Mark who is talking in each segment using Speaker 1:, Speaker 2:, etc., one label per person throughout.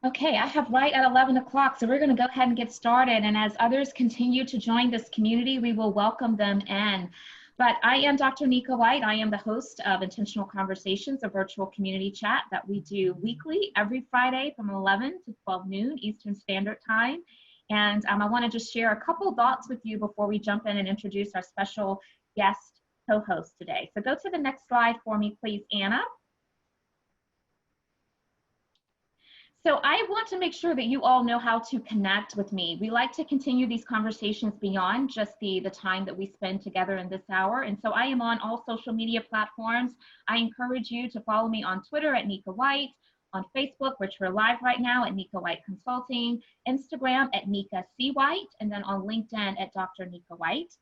Speaker 1: Okay, I have right at 11 o'clock, so we're going to go ahead and get started. And as others continue to join this community, we will welcome them in. But I am Dr. Nika White. I am the host of Intentional Conversations, a virtual community chat that we do weekly, every Friday from 11 to 12 noon Eastern Standard Time. And I want to just share a couple thoughts with you before we jump in and introduce our special guest co-host today. So go to the next slide for me, please, Anna. So I want to make sure that you all know how to connect with me. We like to continue these conversations beyond just the time that we spend together in this hour. And so I am on all social media platforms. I encourage you to follow me on Twitter at Nika White, on Facebook, which we're live right now at Nika White Consulting, Instagram at Nika C. White, and then on LinkedIn at Dr. Nika White.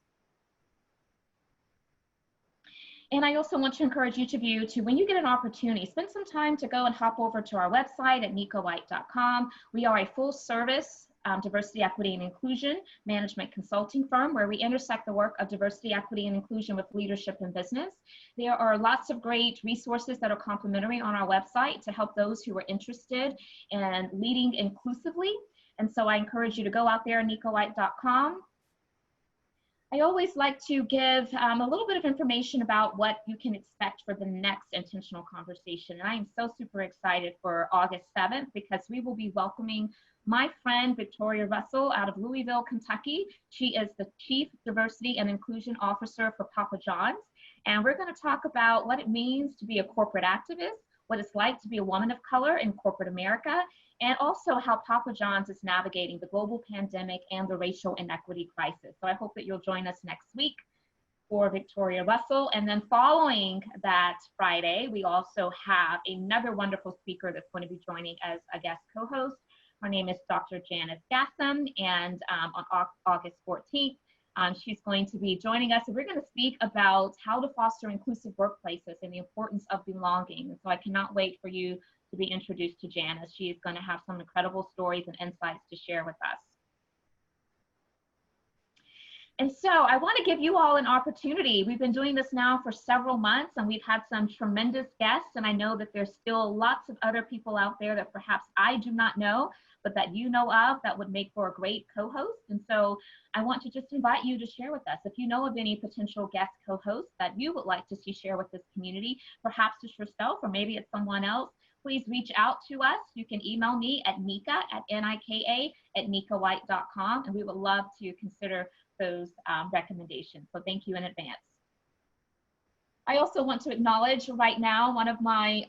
Speaker 1: And I also want to encourage each of you to, when you get an opportunity, spend some time to go and hop over to our website at nikawhite.com. We are a full service diversity, equity, and inclusion management consulting firm where we intersect the work of diversity, equity, and inclusion with leadership and business. There are lots of great resources that are complimentary on our website to help those who are interested in leading inclusively. And so I encourage you to go out there, nikawhite.com. I always like to give a little bit of information about what you can expect for the next intentional conversation. And I am so super excited for August 7th because we will be welcoming my friend Victoria Russell out of Louisville, Kentucky. She is the Chief Diversity and Inclusion Officer for Papa John's. And we're going to talk about what it means to be a corporate activist, what it's like to be a woman of color in corporate America, and also how Papa John's is navigating the global pandemic and the racial inequity crisis. So I hope that you'll join us next week for Victoria Russell. And then following that Friday, we also have another wonderful speaker that's going to be joining as a guest co-host. Her name is Dr. Janice Gassam, and on August 14th, she's going to be joining us, and we're going to speak about how to foster inclusive workplaces and the importance of belonging. And so I cannot wait for you to be introduced to Janice. She is going to have some incredible stories and insights to share with us. And so I want to give you all an opportunity. We've been doing this now for several months, and we've had some tremendous guests, and I know that there's still lots of other people out there that perhaps I do not know, but that you know of that would make for a great co-host. And so I want to just invite you to share with us. If you know of any potential guest co-hosts that you would like to see share with this community, perhaps it's yourself or maybe it's someone else, please reach out to us. You can email me at Nika, at Nika, at nikawhite.com, and we would love to consider those recommendations. So thank you in advance. I also want to acknowledge right now one of my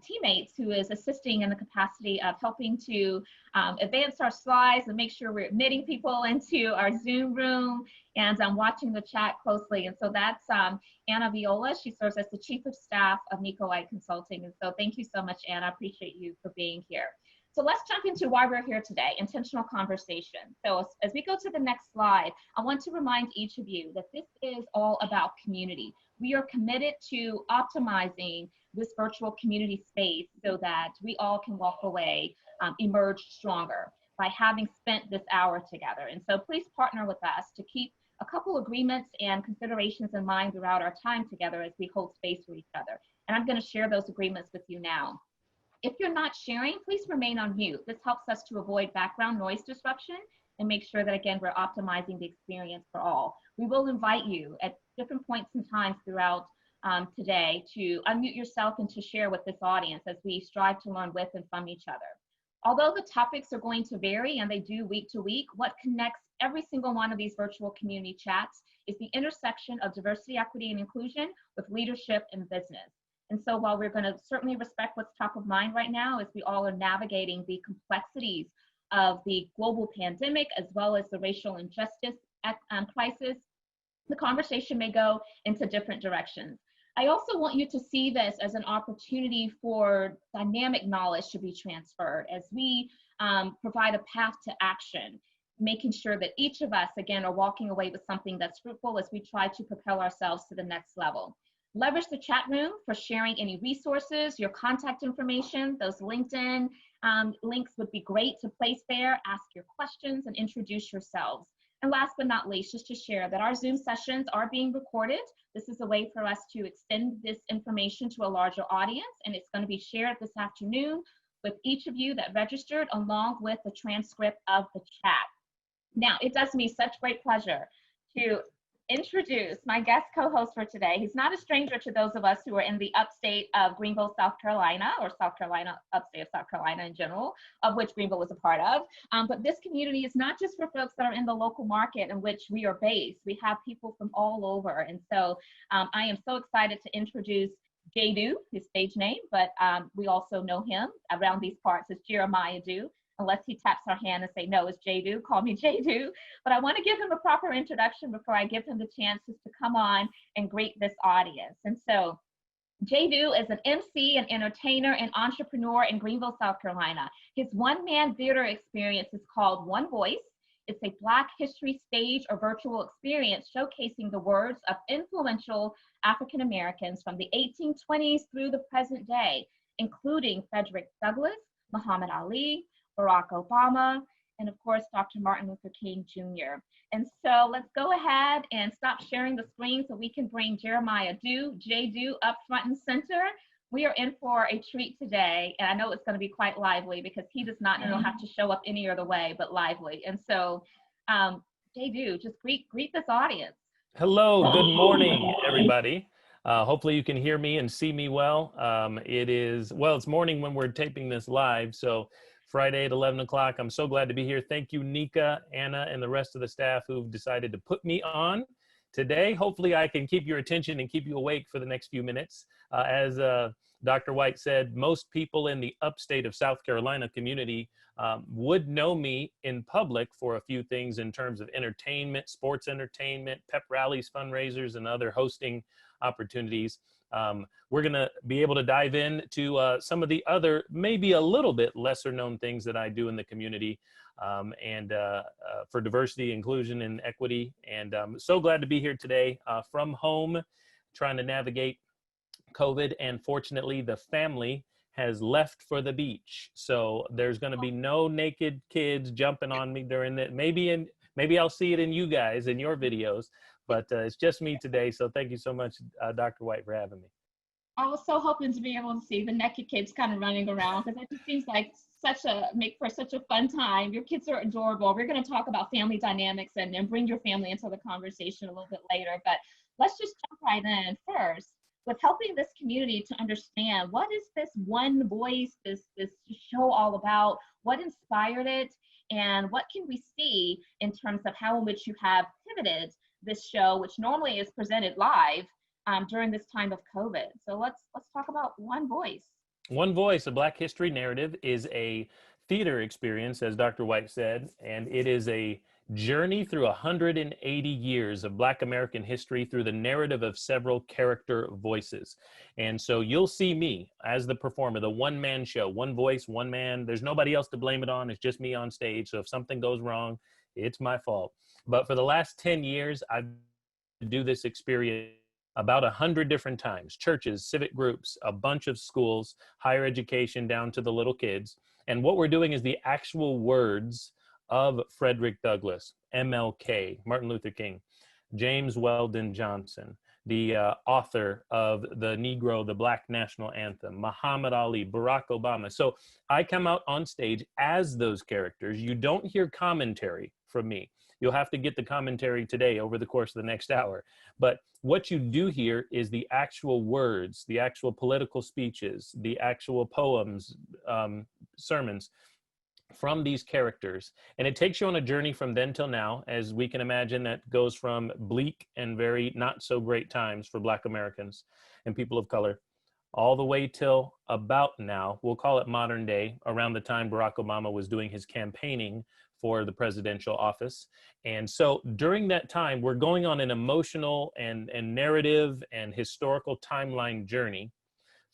Speaker 1: teammates who is assisting in the capacity of helping to advance our slides and make sure we're admitting people into our Zoom room, and I'm watching the chat closely. And so that's Anna Viola. She serves as the Chief of Staff of Nika White Consulting. And so thank you so much, Anna. I appreciate you for being here. So let's jump into why we're here today, intentional conversation. So as we go to the next slide, I want to remind each of you that this is all about community. We are committed to optimizing this virtual community space so that we all can walk away, emerge stronger by having spent this hour together. And so please partner with us to keep a couple agreements and considerations in mind throughout our time together as we hold space for each other. And I'm going to share those agreements with you now. If you're not sharing, please remain on mute. This helps us to avoid background noise disruption and make sure that, again, we're optimizing the experience for all. We will invite you at different points in time throughout today to unmute yourself and to share with this audience as we strive to learn with and from each other. Although the topics are going to vary, and they do week to week, what connects every single one of these virtual community chats is the intersection of diversity, equity, and inclusion with leadership and business. And so while we're going to certainly respect what's top of mind right now as we all are navigating the complexities of the global pandemic as well as the racial injustice crisis, the conversation may go into different directions. I also want you to see this as an opportunity for dynamic knowledge to be transferred as we provide a path to action, making sure that each of us, again, are walking away with something that's fruitful as we try to propel ourselves to the next level. Leverage the chat room for sharing any resources, your contact information. Those LinkedIn links would be great to place there. Ask your questions and introduce yourselves. And last but not least, just to share that our Zoom sessions are being recorded. This is a way for us to extend this information to a larger audience, and it's going to be shared this afternoon with each of you that registered, along with the transcript of the chat. Now, it does me such great pleasure to introduce my guest co-host for today. He's not a stranger to those of us who are in the upstate of Greenville, South Carolina, or South Carolina, upstate of South Carolina in general, of which Greenville is a part of. But this community is not just for folks that are in the local market in which we are based. We have people from all over. And so I am so excited to introduce J-Do, his stage name, but we also know him around these parts as Jeremiah Do. Unless he taps our hand and say, no, it's J-Do, call me J-Do. But I want to give him a proper introduction before I give him the chance just to come on and greet this audience. And so J-Do is an MC, an entertainer, and entrepreneur in Greenville, South Carolina. His one-man theater experience is called One Voice. It's a Black history stage or virtual experience showcasing the words of influential African Americans from the 1820s through the present day, including Frederick Douglass, Muhammad Ali, Barack Obama, and of course, Dr. Martin Luther King Jr. And so let's go ahead and stop sharing the screen so we can bring Jeremiah Do, J-Do, up front and center. We are in for a treat today, and I know it's going to be quite lively because he does not have to show up any other way but lively. And so, J-Do, just greet this audience.
Speaker 2: Hello, good morning, everybody. Hopefully you can hear me and see me well. It's morning when we're taping this live, so Friday at 11 o'clock. I'm so glad to be here. Thank you, Nika, Anna, and the rest of the staff who've decided to put me on today. Hopefully I can keep your attention and keep you awake for the next few minutes. As Dr. White said, most people in the upstate of South Carolina community would know me in public for a few things in terms of entertainment, sports entertainment, pep rallies, fundraisers, and other hosting opportunities. We're going to be able to dive into some of the other, maybe a little bit lesser known things that I do in the community for diversity, inclusion, and equity. And I'm so glad to be here today from home, trying to navigate COVID. And fortunately, the family has left for the beach. So there's going to be no naked kids jumping on me during that. Maybe I'll see it in you guys, in your videos. But it's just me today, so thank you so much, Dr. White, for having me.
Speaker 1: I was so hoping to be able to see the naked kids kind of running around because it just seems like make for such a fun time. Your kids are adorable. We're going to talk about family dynamics and bring your family into the conversation a little bit later. But let's just jump right in first with helping this community to understand what is this One Voice, this show all about, what inspired it, and what can we see in terms of how in which you have pivoted this show, which normally is presented live during this time of COVID. So let's talk about One Voice.
Speaker 2: One Voice, a Black history narrative, is a theater experience, as Dr. White said, and it is a journey through 180 years of Black American history through the narrative of several character voices. And so you'll see me as the performer, the one-man show, one voice, one man. There's nobody else to blame it on. It's just me on stage. So if something goes wrong, it's my fault. But for the last 10 years, I've do this experience about 100 different times, churches, civic groups, a bunch of schools, higher education down to the little kids. And what we're doing is the actual words of Frederick Douglass, MLK, Martin Luther King, James Weldon Johnson, the author of the Black National Anthem, Muhammad Ali, Barack Obama. So I come out on stage as those characters. You don't hear commentary from me. You'll have to get the commentary today over the course of the next hour. But what you do hear is the actual words, the actual political speeches, the actual poems, sermons from these characters. And it takes you on a journey from then till now, as we can imagine, that goes from bleak and very not so great times for Black Americans and people of color, all the way till about now. We'll call it modern day, around the time Barack Obama was doing his campaigning for the presidential office. And so during that time, we're going on an emotional and narrative and historical timeline journey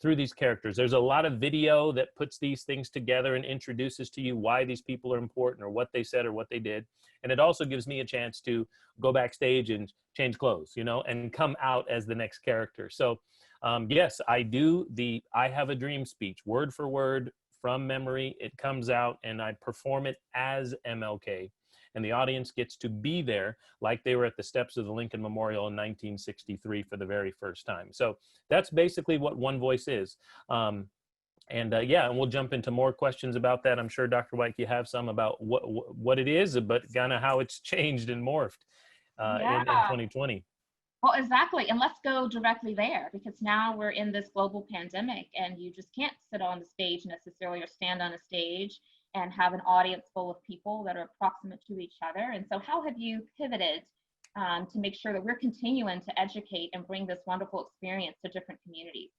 Speaker 2: through these characters. There's a lot of video that puts these things together and introduces to you why these people are important or what they said or what they did. And it also gives me a chance to go backstage and change clothes, you know, and come out as the next character. So yes, I do the I Have a Dream speech, word for word, from memory. It comes out and I perform it as MLK. And the audience gets to be there like they were at the steps of the Lincoln Memorial in 1963 for the very first time. So that's basically what One Voice is. And yeah, and we'll jump into more questions about that. I'm sure Dr. White, you have some about what it is, but kind of how it's changed and morphed
Speaker 1: Yeah.
Speaker 2: in 2020.
Speaker 1: Well, exactly. And let's go directly there because now we're in this global pandemic and you just can't sit on the stage necessarily or stand on a stage and have an audience full of people that are proximate to each other. And so, how have you pivoted to make sure that we're continuing to educate and bring this wonderful experience to different communities?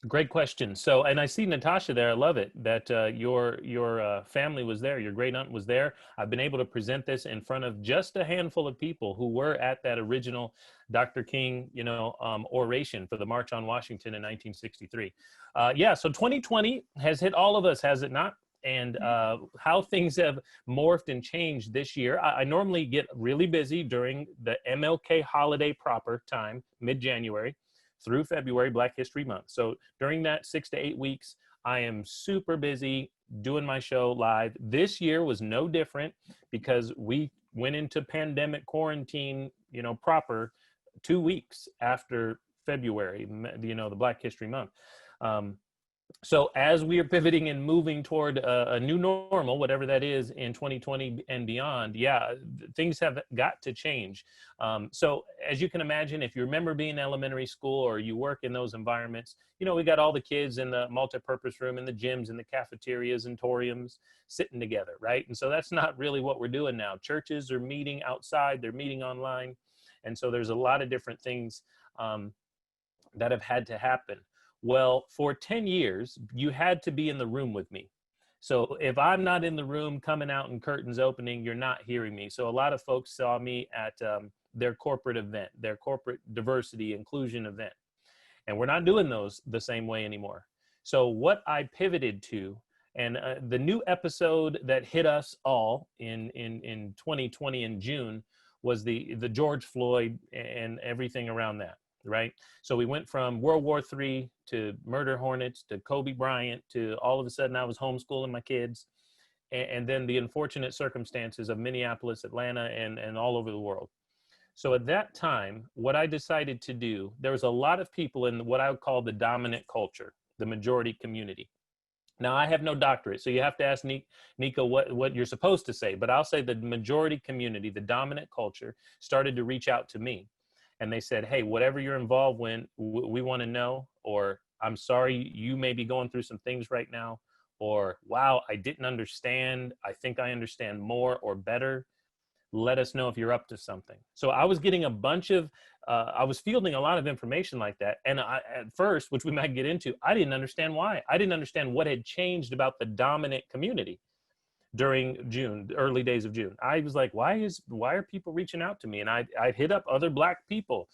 Speaker 2: Great question. So, and I see Natasha there. I love it that your family was there. Your great aunt was there. I've been able to present this in front of just a handful of people who were at that original Dr. King, oration for the March on Washington in 1963. Yeah. So 2020 has hit all of us, has it not? And how things have morphed and changed this year. I normally get really busy during the MLK holiday proper time, mid-January through February, Black History Month. So during that 6 to 8 weeks, I am super busy doing my show live. This year was no different because we went into pandemic quarantine, proper 2 weeks after February, the Black History Month. So as we are pivoting and moving toward a new normal, whatever that is in 2020 and beyond, yeah, things have got to change. So as you can imagine, if you remember being in elementary school or you work in those environments, we got all the kids in the multi-purpose room, in the gyms, in the cafeterias and toriums sitting together, right? And so that's not really what we're doing now. Churches are meeting outside, they're meeting online. And so there's a lot of different things that have had to happen. Well, for 10 years, you had to be in the room with me. So if I'm not in the room coming out and curtains opening, you're not hearing me. So a lot of folks saw me at their corporate event, their corporate diversity inclusion event. And we're not doing those the same way anymore. So what I pivoted to, and the new episode that hit us all in 2020 in June was the George Floyd and everything around that. Right. So we went from World War III to murder hornets to Kobe Bryant to all of a sudden I was homeschooling my kids and then the unfortunate circumstances of Minneapolis, Atlanta, and all over the world. So at that time, what I decided to do, there was a lot of people in what I would call the dominant culture, the majority community. Now, I have no doctorate, so you have to ask Nika what you're supposed to say, but I'll say the majority community, the dominant culture, started to reach out to me. And they said, hey, whatever you're involved in, we want to know, or I'm sorry, you may be going through some things right now, or wow, I didn't understand. I think I understand more or better. Let us know if you're up to something. So I was getting a bunch of, I was fielding a lot of information like that. And at first, which we might get into, I didn't understand why. I didn't understand what had changed about the dominant community during June, the early days of June. I was like, why are people reaching out to me? And I'd hit up other Black people,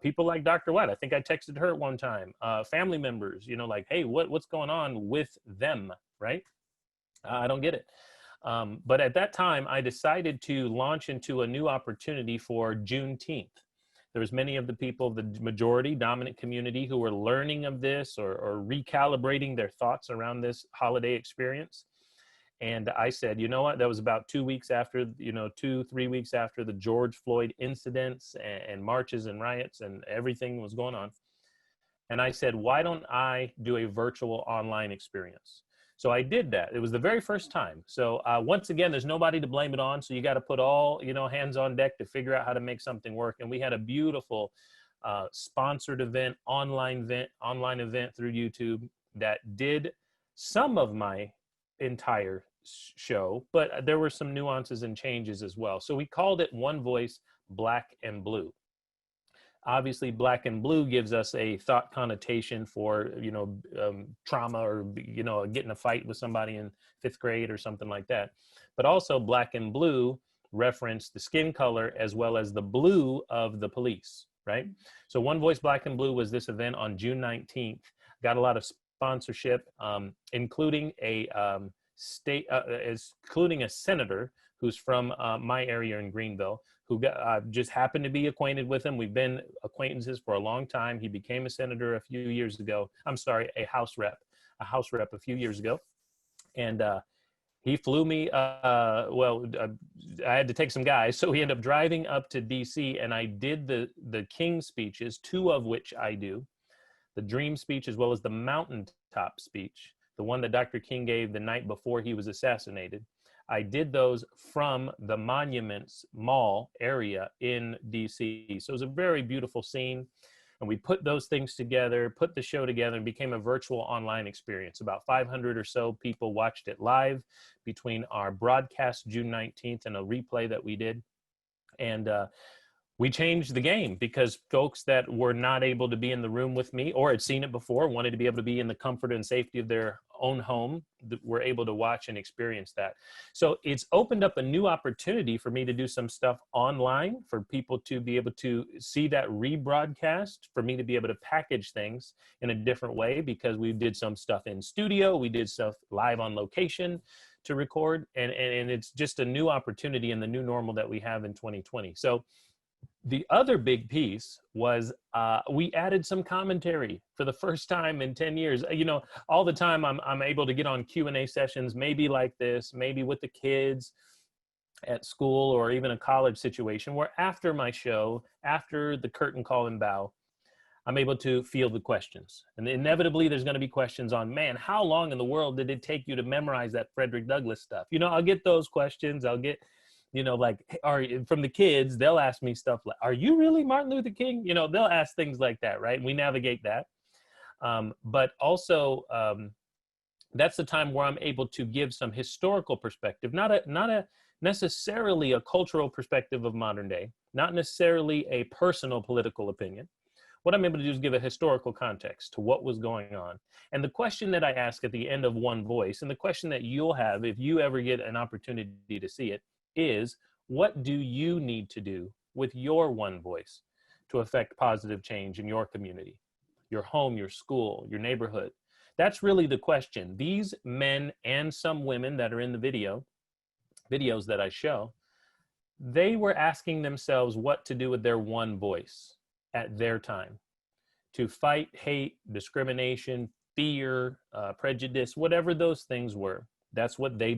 Speaker 2: people like Dr. White. I think I texted her at one time, family members, like, hey, what's going on with them, right? I don't get it. But at that time, I decided to launch into a new opportunity for Juneteenth. There was many of the people, the majority dominant community who were learning of this or recalibrating their thoughts around this holiday experience. And I said, you know what, that was about 2 weeks after, 2-3 weeks after the George Floyd incidents and marches and riots and everything was going on. And I said, why don't I do a virtual online experience? So I did that. It was the very first time. So once again, there's nobody to blame it on. So you got to put all, hands on deck to figure out how to make something work. And we had a beautiful sponsored event, online event through YouTube that did some of my entire show, but there were some nuances and changes as well. So we called it One Voice, Black and Blue. Obviously, Black and Blue gives us a thought connotation for, trauma or, getting a fight with somebody in 5th grade or something like that. But also Black and Blue reference the skin color as well as the blue of the police, right? So One Voice, Black and Blue was this event on June 19th. Got a lot of sponsorship, including a including a senator who's from my area in Greenville, who just happened to be acquainted with him. We've been acquaintances for a long time. He became a senator a few years ago. I'm sorry, a House rep a few years ago. And he flew me, I had to take some guys. So he ended up driving up to DC and I did the King speeches, 2 of which I do, the Dream speech as well as the Mountaintop speech. the one that Dr. King gave the night before he was assassinated, I did those from the Monuments Mall area in DC. So it was a very beautiful scene. And we put those things together, put the show together, and became a virtual online experience. About 500 or so people watched it live between our broadcast June 19th and a replay that we did. And we changed the game because folks that were not able to be in the room with me or had seen it before, wanted to be able to be in the comfort and safety of their own home, were able to watch and experience that. So it's opened up a new opportunity for me to do some stuff online, for people to be able to see that rebroadcast, for me to be able to package things in a different way, because we did some stuff in studio, we did stuff live on location to record, and it's just a new opportunity in the new normal that we have in 2020. So the other big piece was we added some commentary for the first time in 10 years. You know, all the time I'm able to get on Q&A sessions, maybe like this, maybe with the kids at school or even a college situation, where after my show, after the curtain call and bow, I'm able to field the questions. And inevitably there's going to be questions on, man, how long in the world did it take you to memorize that Frederick Douglass stuff? You know, I'll get those questions. I'll get, you know, like, from the kids, they'll ask me stuff like, are you really Martin Luther King? You know, they'll ask things like that, right? And we navigate that. But also, that's the time where I'm able to give some historical perspective, not a necessarily a cultural perspective of modern day, not necessarily a personal political opinion. What I'm able to do is give a historical context to what was going on. And the question that I ask at the end of One Voice, and the question that you'll have if you ever get an opportunity to see it, is, what do you need to do with your one voice to affect positive change in your community, your home, your school, your neighborhood? That's really the question. These men and some women that are in the videos that I show, they were asking themselves what to do with their one voice at their time to fight hate, discrimination, fear, prejudice, whatever those things were. That's what they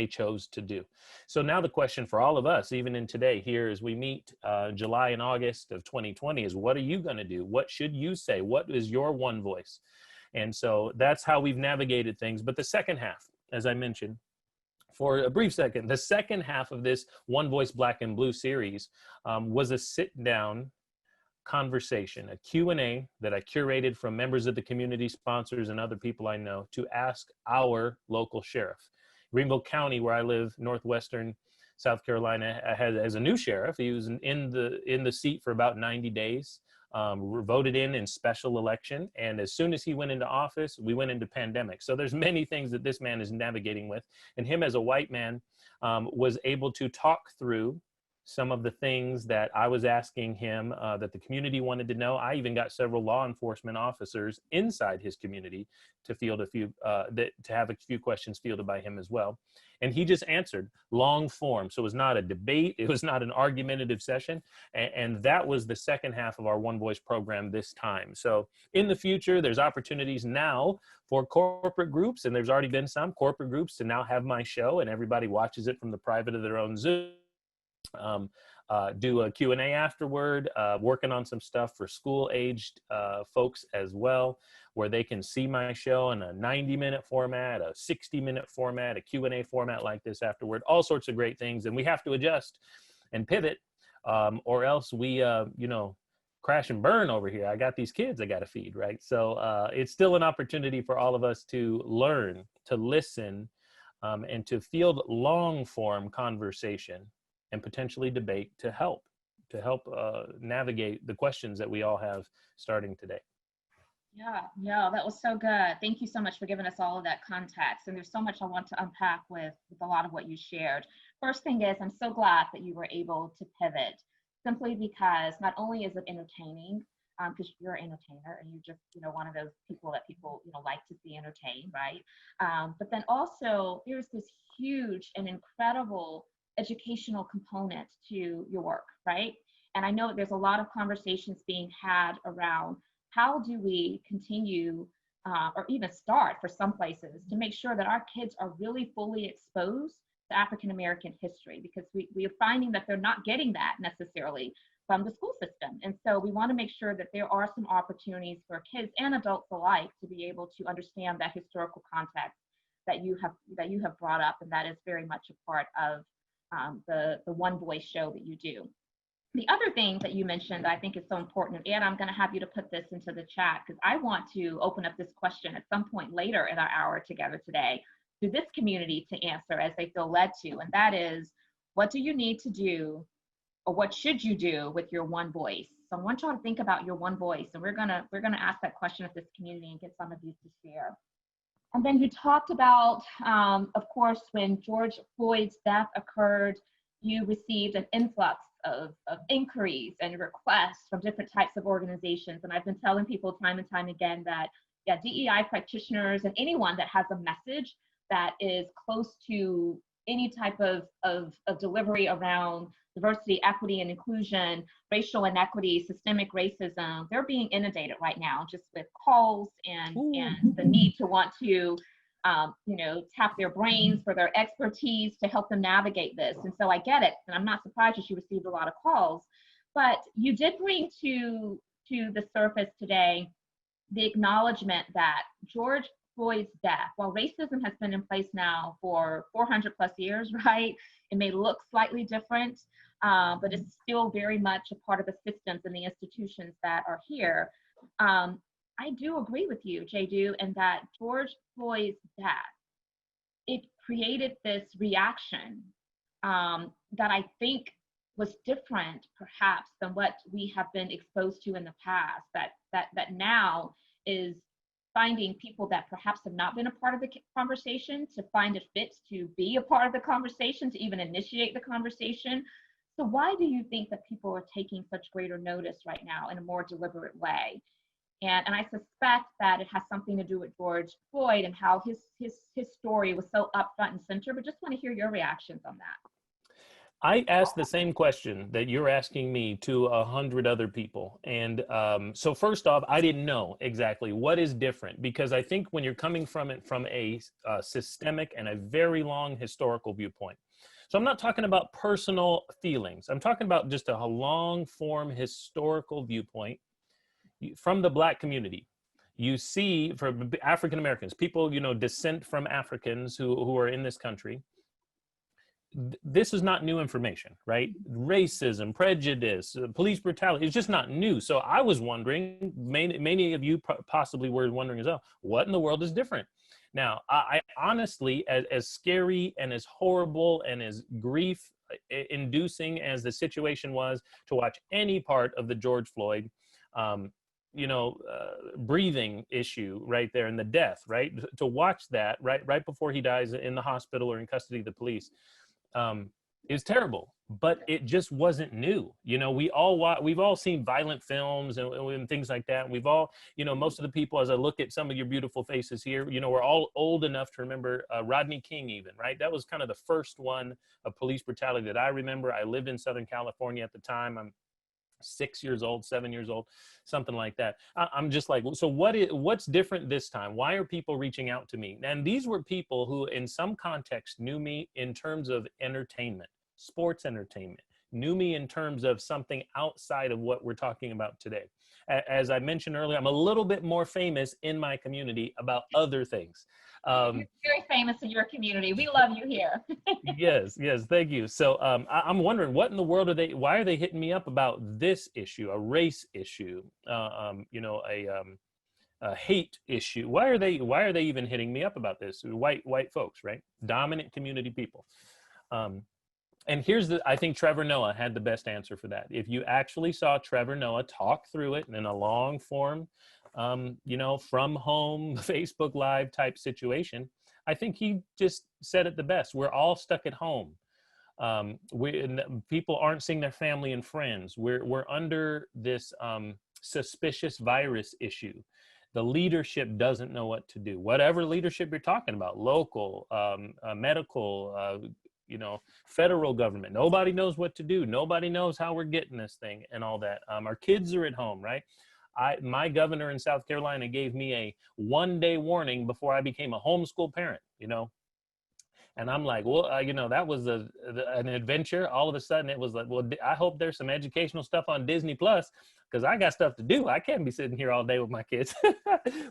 Speaker 2: chose to do. So now the question for all of us, even in today, here as we meet July and August of 2020, is what are you going to do? What should you say? What is your one voice? And so that's how we've navigated things. But the second half, as I mentioned, for a brief second, the second half of this One Voice Black and Blue series was a sit-down conversation, a Q&A that I curated from members of the community, sponsors, and other people I know to ask our local sheriff. Greenville County, where I live, northwestern South Carolina, has a new sheriff. He was in the seat for about 90 days, voted in special election. And as soon as he went into office, we went into pandemic. So there's many things that this man is navigating with. And him as a white man was able to talk through some of the things that I was asking him that the community wanted to know. I even got several law enforcement officers inside his community to field to have a few questions fielded by him as well. And he just answered long form. So it was not a debate. It was not an argumentative session. And that was the second half of our One Voice program this time. So in the future, there's opportunities now for corporate groups, and there's already been some corporate groups to now have my show, and everybody watches it from the private of their own Zoom. Do a Q&A afterward, working on some stuff for school-aged folks as well, where they can see my show in a 90-minute format, a 60-minute format, a Q&A format like this afterward, all sorts of great things. And we have to adjust and pivot, or else we, you know, crash and burn over here. I got these kids I got to feed, right? So it's still an opportunity for all of us to learn, to listen, and to field long-form conversation and potentially debate to help navigate the questions that we all have starting today.
Speaker 1: Yeah, that was so good. Thank you so much for giving us all of that context. And there's so much I want to unpack with a lot of what you shared. First thing is, I'm so glad that you were able to pivot, simply because not only is it entertaining, because you're an entertainer and you're just, you know, one of those people that people, you know, like to see entertained, right? But then also there's this huge and incredible educational component to your work, right? And I know that there's a lot of conversations being had around how do we continue or even start for some places to make sure that our kids are really fully exposed to African American history, because we are finding that they're not getting that necessarily from the school system. And so we want to make sure that there are some opportunities for kids and adults alike to be able to understand that historical context that you have brought up, and that is very much a part of the One Voice show that you do. The other thing that you mentioned that I think is so important, and I'm going to have you to put this into the chat because I want to open up this question at some point later in our hour together today to this community to answer as they feel led to, and that is, what do you need to do, or what should you do with your one voice? So I want y'all to think about your one voice, and we're gonna ask that question of this community and get some of you to share. And then you talked about, of course, when George Floyd's death occurred, you received an influx of inquiries and requests from different types of organizations. And I've been telling people time and time again that, yeah, DEI practitioners and anyone that has a message that is close to any type of delivery around diversity, equity, and inclusion, racial inequity, systemic racism, they're being inundated right now just with calls and the need to want to tap their brains for their expertise to help them navigate this. And so I get it, and I'm not surprised that you received a lot of calls, but you did bring to the surface today the acknowledgement that George Floyd's death, while racism has been in place now for 400 plus years, right? It may look slightly different, but it's still very much a part of the systems and the institutions that are here. I do agree with you, Jadu, and that George Floyd's death, it created this reaction that I think was different, perhaps, than what we have been exposed to in the past. That now is finding people that perhaps have not been a part of the conversation to find it fit to be a part of the conversation, to even initiate the conversation. So why do you think that people are taking such greater notice right now in a more deliberate way? And I suspect that it has something to do with George Floyd and how his story was so up front and center, but just want to hear your reactions on that.
Speaker 2: I asked the same question that you're asking me to 100 other people. And so first off, I didn't know exactly what is different, because I think when you're coming from it from a systemic and a very long historical viewpoint. So I'm not talking about personal feelings. I'm talking about just a long form historical viewpoint from the Black community. You see, for African Americans, people, descent from Africans who are in this country, this is not new information, right? Racism, prejudice, police brutality, it's just not new. So I was wondering, many of you possibly were wondering as well, what in the world is different? Now, I honestly, as scary and as horrible and as grief inducing as the situation was to watch any part of the George Floyd, breathing issue right there and the death, right? To watch that right before he dies in the hospital or in custody of the police, is terrible, but it just wasn't new. We've all seen violent films and things like that. We've all, most of the people, as I look at some of your beautiful faces here, we're all old enough to remember Rodney King even, right? That was kind of the first one of police brutality that I remember. I lived in Southern California at the time. I'm 6 years old, 7 years old, something like that. I'm just like, so what's different this time? Why are people reaching out to me? And these were people who in some context knew me in terms of entertainment, sports entertainment, knew me in terms of something outside of what we're talking about today. As I mentioned earlier, I'm a little bit more famous in my community about other things.
Speaker 1: You're very famous in your community. We love you here.
Speaker 2: yes, thank you. So I'm wondering, what in the world why are they hitting me up about this issue, a race issue, a hate issue? Why are they even hitting me up about this? White folks, right? Dominant community people. And I think Trevor Noah had the best answer for that. If you actually saw Trevor Noah talk through it in a long form, from home, Facebook Live type situation, I think he just said it the best. We're all stuck at home. People aren't seeing their family and friends. We're under this suspicious virus issue. The leadership doesn't know what to do. Whatever leadership you're talking about, local, medical, federal government, nobody knows what to do. Nobody knows how we're getting this thing and all that. Our kids are at home, right? My governor in South Carolina gave me a 1-day warning before I became a homeschool parent, And I'm like, well, that was an adventure. All of a sudden it was like, well, I hope there's some educational stuff on Disney Plus, because I got stuff to do. I can't be sitting here all day with my kids.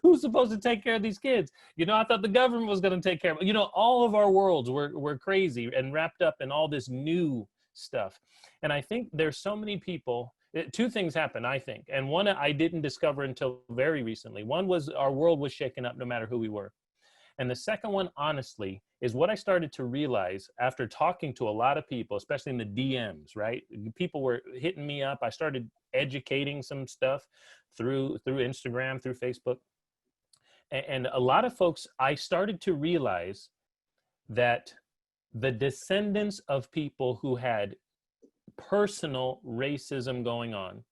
Speaker 2: Who's supposed to take care of these kids? I thought the government was going to take care of it. All of our worlds were crazy and wrapped up in all this new stuff. And I think there's so many people, two things happened, I think. And one I didn't discover until very recently. One was our world was shaken up no matter who we were. And the second one, honestly, is what I started to realize after talking to a lot of people, especially in the DMs, right? People were hitting me up. I started educating some stuff through Instagram, through Facebook. And a lot of folks, I started to realize that the descendants of people who had personal racism going on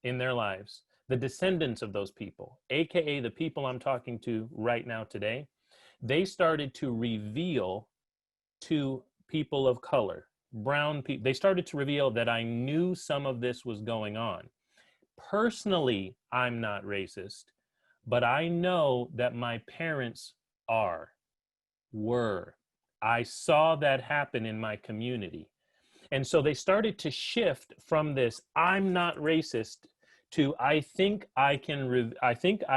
Speaker 2: in their lives, the descendants of those people, AKA the people I'm talking to right now today, they started to reveal to people of color, brown people, they started to reveal that I knew some of this was going on. Personally, I'm not racist, but I know that my parents were. I saw that happen in my community. And so they started to shift from this, I'm not racist, to I think I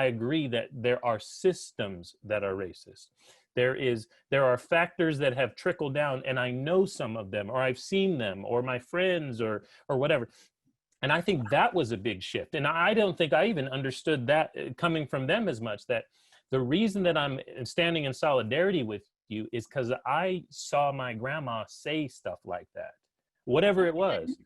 Speaker 2: agree that there are systems that are racist. There are factors that have trickled down, and I know some of them, or I've seen them, or my friends, or whatever. And I think that was a big shift. And I don't think I even understood that coming from them as much, that the reason that I'm standing in solidarity with you is because I saw my grandma say stuff like that, whatever it was.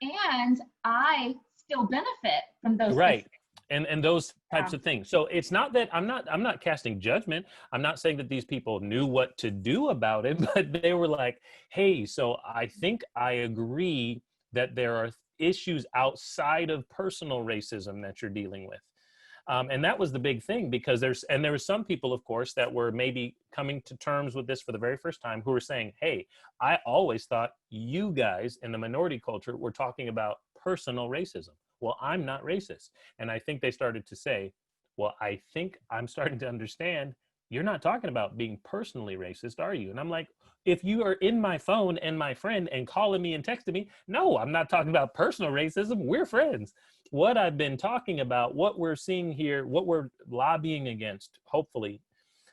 Speaker 1: And I still benefit from those.
Speaker 2: Right. And those types of things. So it's not that I'm not casting judgment. I'm not saying that these people knew what to do about it, but they were like, hey, so I think I agree that there are issues outside of personal racism that you're dealing with. And that was the big thing, because there were some people, of course, that were maybe coming to terms with this for the very first time, who were saying, hey, I always thought you guys in the minority culture were talking about personal racism. Well, I'm not racist. And I think they started to say, well, I think I'm starting to understand you're not talking about being personally racist, are you? And I'm like, if you are in my phone and my friend and calling me and texting me, no, I'm not talking about personal racism. We're friends. What I've been talking about, what we're seeing here, what we're lobbying against, hopefully,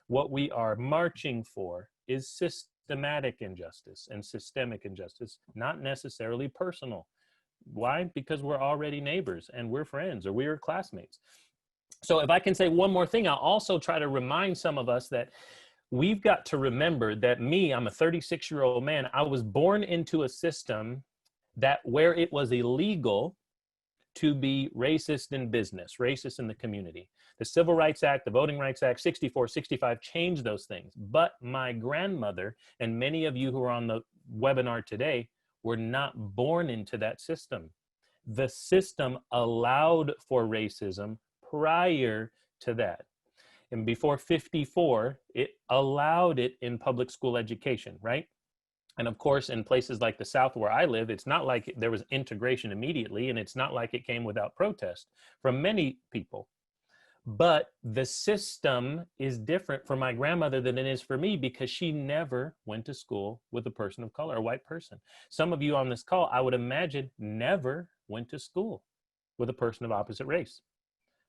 Speaker 2: what we are marching for is systematic injustice and systemic injustice, not necessarily personal. Why? Because we're already neighbors and we're friends, or we're classmates. So if I can say one more thing, I'll also try to remind some of us that we've got to remember that I'm a 36-year-old man. I was born into a system that where it was illegal to be racist in business, racist in the community. The Civil Rights Act, the Voting Rights Act, 64, 65 changed those things. But my grandmother and many of you who are on the webinar today were not born into that system. The system allowed for racism prior to that. And before 54, it allowed it in public school education, right? And of course, in places like the South where I live, it's not like there was integration immediately, and it's not like it came without protest from many people. But the system is different for my grandmother than it is for me, because she never went to school with a person of color, a white person. Some of you on this call, I would imagine, never went to school with a person of opposite race,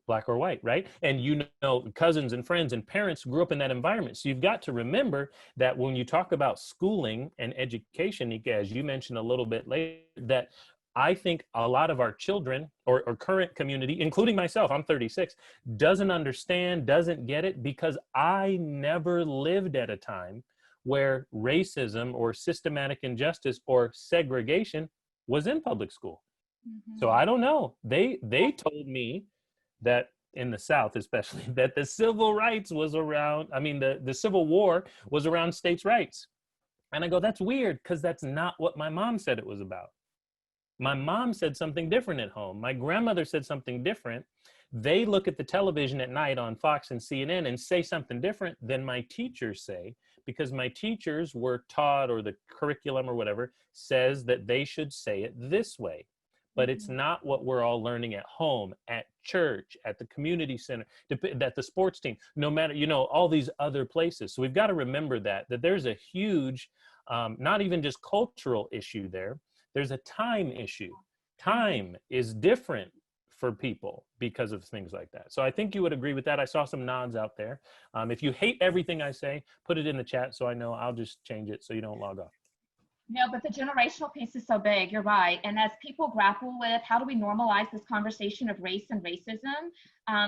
Speaker 2: black or white, right? And cousins and friends and parents grew up in that environment. So you've got to remember that when you talk about schooling and education, Nika, as you mentioned a little bit later, that I think a lot of our children or current community, including myself, I'm 36, doesn't understand, doesn't get it, because I never lived at a time where racism or systematic injustice or segregation was in public school. Mm-hmm. So I don't know. They told me that in the South, especially, that the civil rights was around, the Civil War was around states' rights. And I go, that's weird, because that's not what my mom said it was about. My mom said something different at home. My grandmother said something different. They look at the television at night on Fox and CNN and say something different than my teachers say, because my teachers were taught, or the curriculum or whatever says that they should say it this way. but it's not what we're all learning at home, at church, at the community center, at the sports team, no matter, all these other places. So we've got to remember that there's a huge, not even just cultural issue there, there's a time issue. Time is different for people because of things like that. So I think you would agree with that. I saw some nods out there. If you hate everything I say, put it in the chat so I know. I'll just change it so you don't log off.
Speaker 1: No, but the generational piece is so big. You're right. And as people grapple with how do we normalize this conversation of race and racism,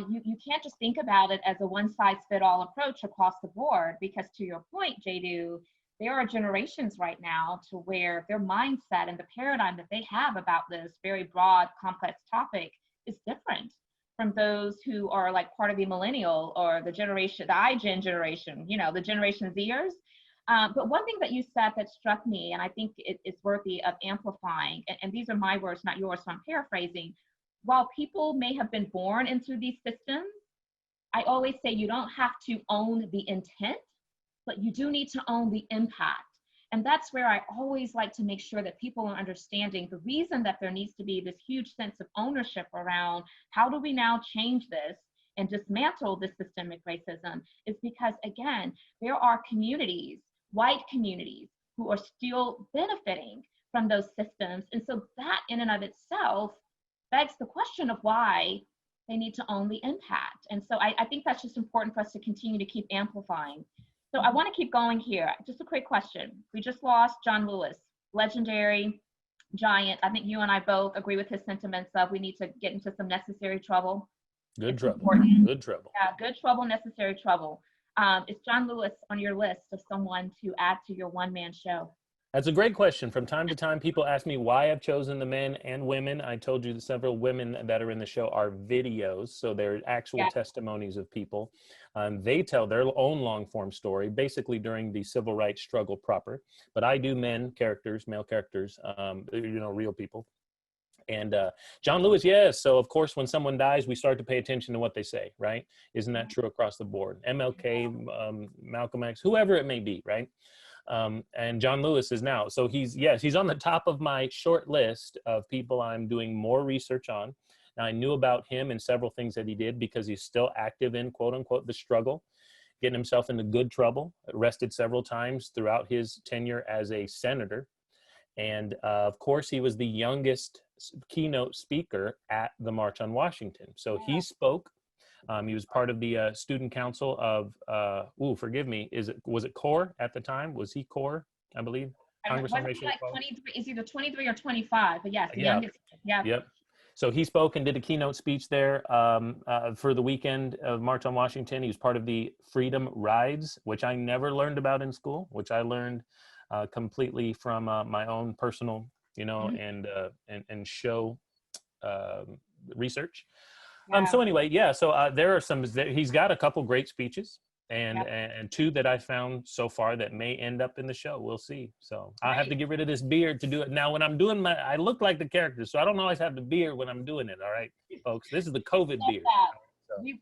Speaker 1: you can't just think about it as a one-size-fit-all approach across the board, because to your point, Jadu, there are generations right now to where their mindset and the paradigm that they have about this very broad, complex topic is different from those who are like part of the millennial or the generation, the iGen generation, the Generation Zers. But one thing that you said that struck me, and I think it's worthy of amplifying, and these are my words, not yours, so I'm paraphrasing. While people may have been born into these systems, I always say you don't have to own the intent, but you do need to own the impact. And that's where I always like to make sure that people are understanding the reason that there needs to be this huge sense of ownership around how do we now change this and dismantle this systemic racism is because, again, there are communities, white communities, who are still benefiting from those systems. And so that in and of itself begs the question of why they need to own the impact. And so I think that's just important for us to continue to keep amplifying. So I want to keep going here. Just a quick question. We just lost John Lewis, legendary giant. I think you and I both agree with his sentiments of we need to get into some necessary trouble.
Speaker 2: Good trouble. Good trouble.
Speaker 1: Yeah, good trouble, necessary trouble. Is John Lewis on your list of someone to add to your one-man show?
Speaker 2: That's a great question. From time to time, people ask me why I've chosen the men and women. I told you that several women that are in the show are videos, so they're actual testimonies of people. They tell their own long-form story, basically during the civil rights struggle proper. But I do male characters, real people. And John Lewis, yes. So of course, when someone dies, we start to pay attention to what they say, right? Isn't that true across the board? MLK, Malcolm X, whoever it may be, right? And John Lewis is now. So he's on the top of my short list of people I'm doing more research on. Now, I knew about him and several things that he did because he's still active in, quote unquote, the struggle, getting himself into good trouble, arrested several times throughout his tenure as a senator. And of course, he was the youngest keynote speaker at the March on Washington. So he spoke. He was part of the student council of, forgive me, was it CORE at the time? Was he CORE, I believe?
Speaker 1: Congressman Rachel like 23, is either 23 or 25, but yes, the youngest. Yeah.
Speaker 2: Yep. So he spoke and did a keynote speech there for the weekend of March on Washington. He was part of the Freedom Rides, which I never learned about in school, which I learned completely from my own personal, and show research. So anyway, so there are some, he's got a couple great speeches and two that I found so far that may end up in the show. We'll see. So I have to get rid of this beard to do it. Now, when I'm doing I look like the character, so I don't always have the beard when I'm doing it. All right, folks, this is the COVID beard.
Speaker 1: So. We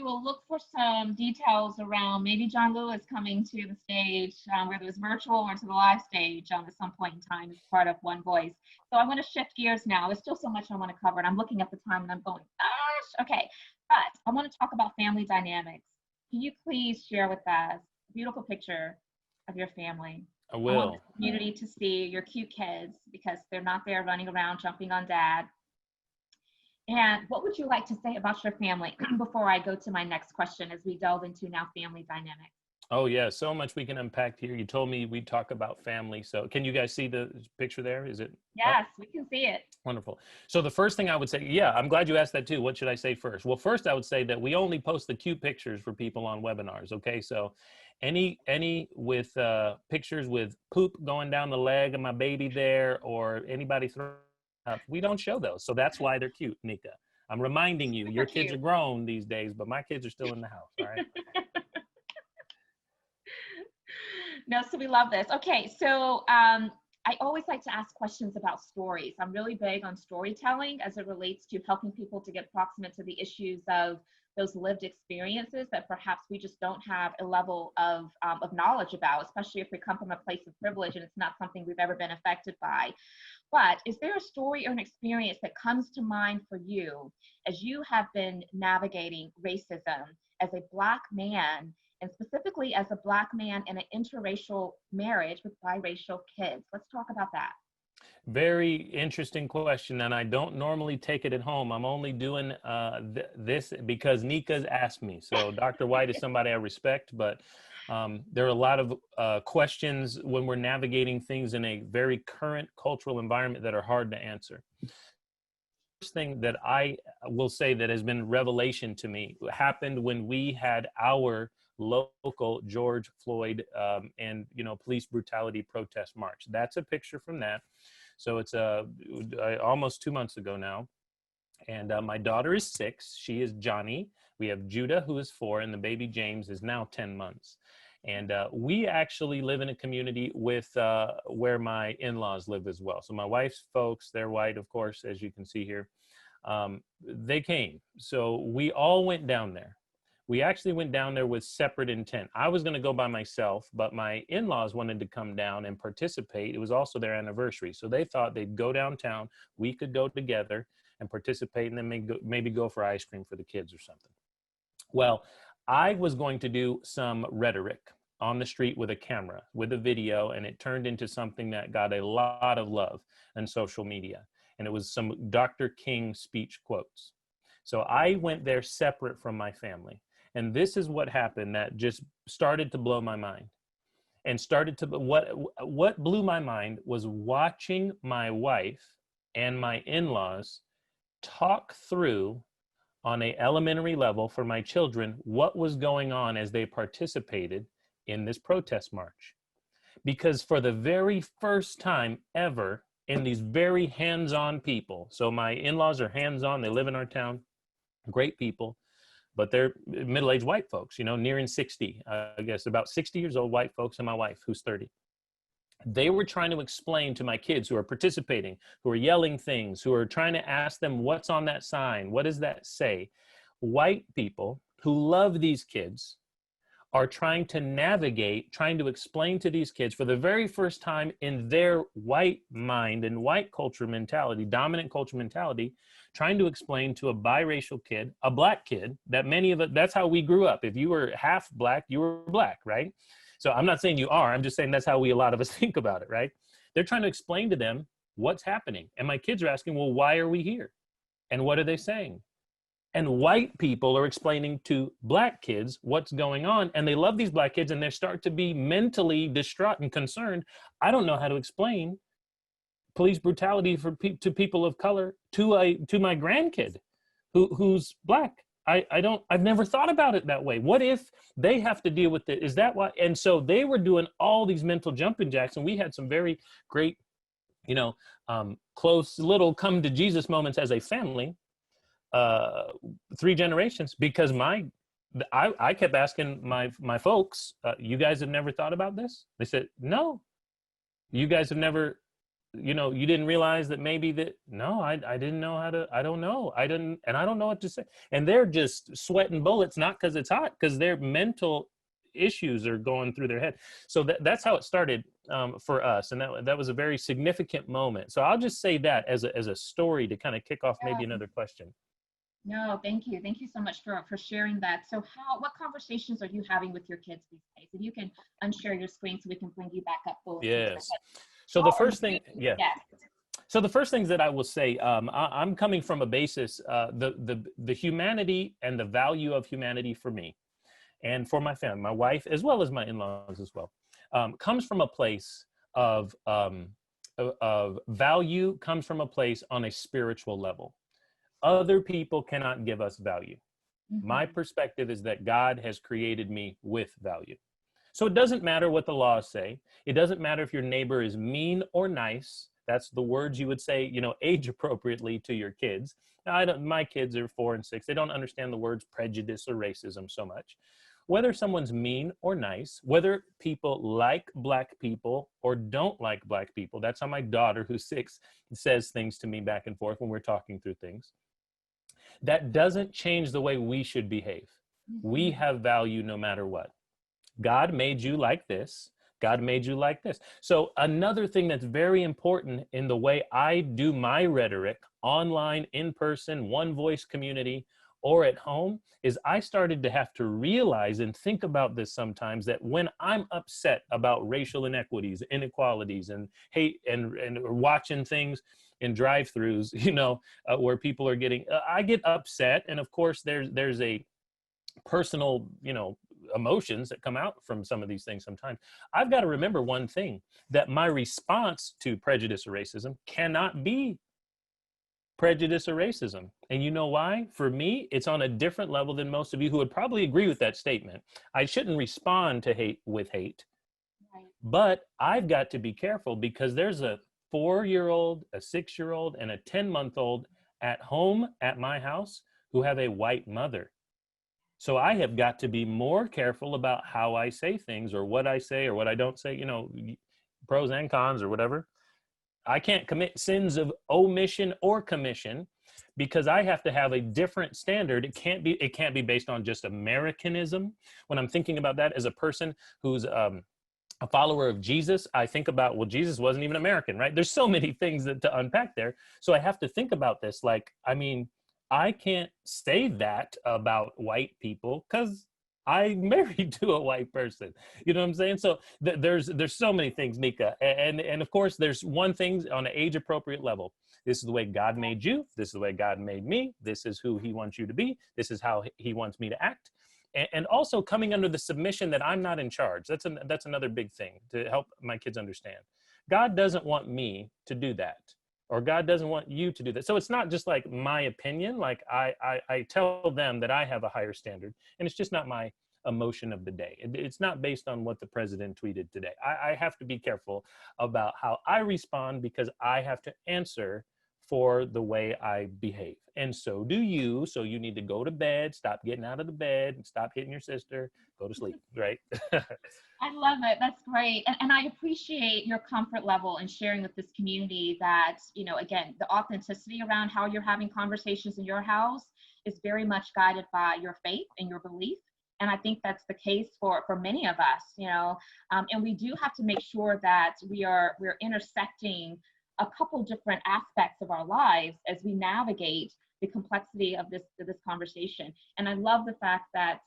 Speaker 1: will look for some details around maybe John Lewis coming to the stage, whether it's virtual or to the live stage at some point in time as part of One Voice. So I want to shift gears now. There's still so much I want to cover, and I'm looking at the time and I'm going, gosh, okay. But I want to talk about family dynamics. Can you please share with us a beautiful picture of your family?
Speaker 2: I will.
Speaker 1: I want the community to see your cute kids because they're not there running around jumping on dad. And what would you like to say about your family before I go to my next question as we delve into now family dynamics?
Speaker 2: Oh yeah, so much we can unpack here. You told me we'd talk about family. So can you guys see the picture there? Is it?
Speaker 1: Yes, we can see it.
Speaker 2: Wonderful. So the first thing I would say, I'm glad you asked that too. What should I say first? Well, first I would say that we only post the cute pictures for people on webinars. Okay, so any with pictures with poop going down the leg of my baby there, or anybody throwing up, we don't show those. So that's why they're cute, Nika. I'm reminding you, your kids are grown these days, but my kids are still in the house. All right.
Speaker 1: No, so we love this. Okay, so I always like to ask questions about stories. I'm really big on storytelling as it relates to helping people to get proximate to the issues of those lived experiences that perhaps we just don't have a level of knowledge about, especially if we come from a place of privilege and it's not something we've ever been affected by. But is there a story or an experience that comes to mind for you as you have been navigating racism as a Black man, and specifically as a Black man in an interracial marriage with biracial kids? Let's talk about that.
Speaker 2: Very interesting question, and I don't normally take it at home. I'm only doing this because Nika's asked me. So Dr. White is somebody I respect, but there are a lot of questions when we're navigating things in a very current cultural environment that are hard to answer. First thing that I will say that has been revelation to me happened when we had our local George Floyd and police brutality protest march. That's a picture from that. So it's almost 2 months ago now. And my daughter is 6. She is Johnny. We have Judah, who is 4, and the baby James is now 10 months. And we actually live in a community with where my in-laws live as well. So my wife's folks, they're white, of course, as you can see here. They came. So we all went down there. We actually went down there with separate intent. I was going to go by myself, but my in-laws wanted to come down and participate. It was also their anniversary. So they thought they'd go downtown. We could go together and participate, and then maybe go for ice cream for the kids or something. Well, I was going to do some rhetoric on the street with a camera, with a video, and it turned into something that got a lot of love on social media. And it was some Dr. King speech quotes. So I went there separate from my family. And this is what happened that just started to blow my mind. And what blew my mind was watching my wife and my in-laws talk through on an elementary level for my children what was going on as they participated in this protest march. Because for the very first time ever in these very hands-on people, so my in-laws are hands-on, they live in our town, great people, but they're middle-aged white folks, nearing 60, I guess about 60 years old white folks, and my wife, who's 30. They were trying to explain to my kids who are participating, who are yelling things, who are trying to ask them, what's on that sign? What does that say? White people who love these kids are trying to navigate, trying to explain to these kids for the very first time in their white mind and white culture mentality, dominant culture mentality, trying to explain to a biracial kid, a Black kid, that many of us, that's how we grew up. If you were half Black, you were Black, right? So I'm not saying you are, I'm just saying that's how a lot of us think about it, right? They're trying to explain to them what's happening. And my kids are asking, well, why are we here? And what are they saying? And white people are explaining to Black kids what's going on. And they love these Black kids and they start to be mentally distraught and concerned. I don't know how to explain police brutality to people of color to my grandkid who's Black. I've never thought about it that way. What if they have to deal with it? Is that why? And so they were doing all these mental jumping jacks, and we had some very great, close little come to Jesus moments as a family. 3 generations, because I kept asking my folks, you guys have never thought about this? They said, no. You guys have never, you didn't realize that maybe that, no, I didn't know how to, I don't know. I don't know what to say. And they're just sweating bullets, not because it's hot, because their mental issues are going through their head. So that's how it started for us. And that was a very significant moment. So I'll just say that as a story to kind of kick off maybe another question.
Speaker 1: No, thank you. Thank you so much for sharing that. So what conversations are you having with your kids these days? If you can unshare your screen so we can bring you back up fully.
Speaker 2: Yes. So the first thing, yeah.
Speaker 1: Yes.
Speaker 2: So the first things that I will say, I'm coming from a basis, the humanity and the value of humanity for me and for my family, my wife, as well as my in-laws as well, comes from a place of value, comes from a place on a spiritual level. Other people cannot give us value. Mm-hmm. My perspective is that God has created me with value. So it doesn't matter what the laws say. It doesn't matter if your neighbor is mean or nice. That's the words you would say, age appropriately to your kids. Now, my kids are 4 and 6. They don't understand the words prejudice or racism so much. Whether someone's mean or nice, whether people like Black people or don't like Black people. That's how my daughter, who's 6, says things to me back and forth when we're talking through things. That doesn't change the way we should behave. We have value no matter what. God made you like this. God made you like this. So another thing that's very important in the way I do my rhetoric, online, in person, one voice community, or at home, is I started to have to realize and think about this sometimes, that when I'm upset about racial inequities, inequalities, and hate, and watching things in drive-throughs, where people are getting, I get upset. And of course, there's a personal, emotions that come out from some of these things sometimes. I've got to remember one thing, that my response to prejudice or racism cannot be prejudice or racism. And you know why? For me, it's on a different level than most of you who would probably agree with that statement. I shouldn't respond to hate with hate. Right. But I've got to be careful, because there's a 4-year-old, a 6-year-old, and a 10-month-old at home at my house who have a white mother. So I have got to be more careful about how I say things, or what I say or what I don't say, pros and cons or whatever. I can't commit sins of omission or commission, because I have to have a different standard. It can't be based on just Americanism. When I'm thinking about that as a person who's a follower of Jesus, I think about, well, Jesus wasn't even American, right? There's so many things to unpack there. So I have to think about this. I can't say that about white people because I'm married to a white person. You know what I'm saying? So there's so many things, Nika. And of course, there's one thing on an age appropriate level. This is the way God made you. This is the way God made me. This is who he wants you to be. This is how he wants me to act. And also coming under the submission that I'm not in charge. That's another big thing to help my kids understand. God doesn't want me to do that. Or God doesn't want you to do that. So it's not just like my opinion. Like I tell them that I have a higher standard, and it's just not my emotion of the day. It's not based on what the president tweeted today. I have to be careful about how I respond, because I have to answer for the way I behave. And so do you. So you need to go to bed, stop getting out of the bed, and stop hitting your sister, go to sleep, right?
Speaker 1: I love it. That's great. And I appreciate your comfort level in sharing with this community that, again, the authenticity around how you're having conversations in your house is very much guided by your faith and your belief. And I think that's the case for many of us, and we do have to make sure that we're intersecting a couple different aspects of our lives as we navigate the complexity of this conversation. And I love the fact that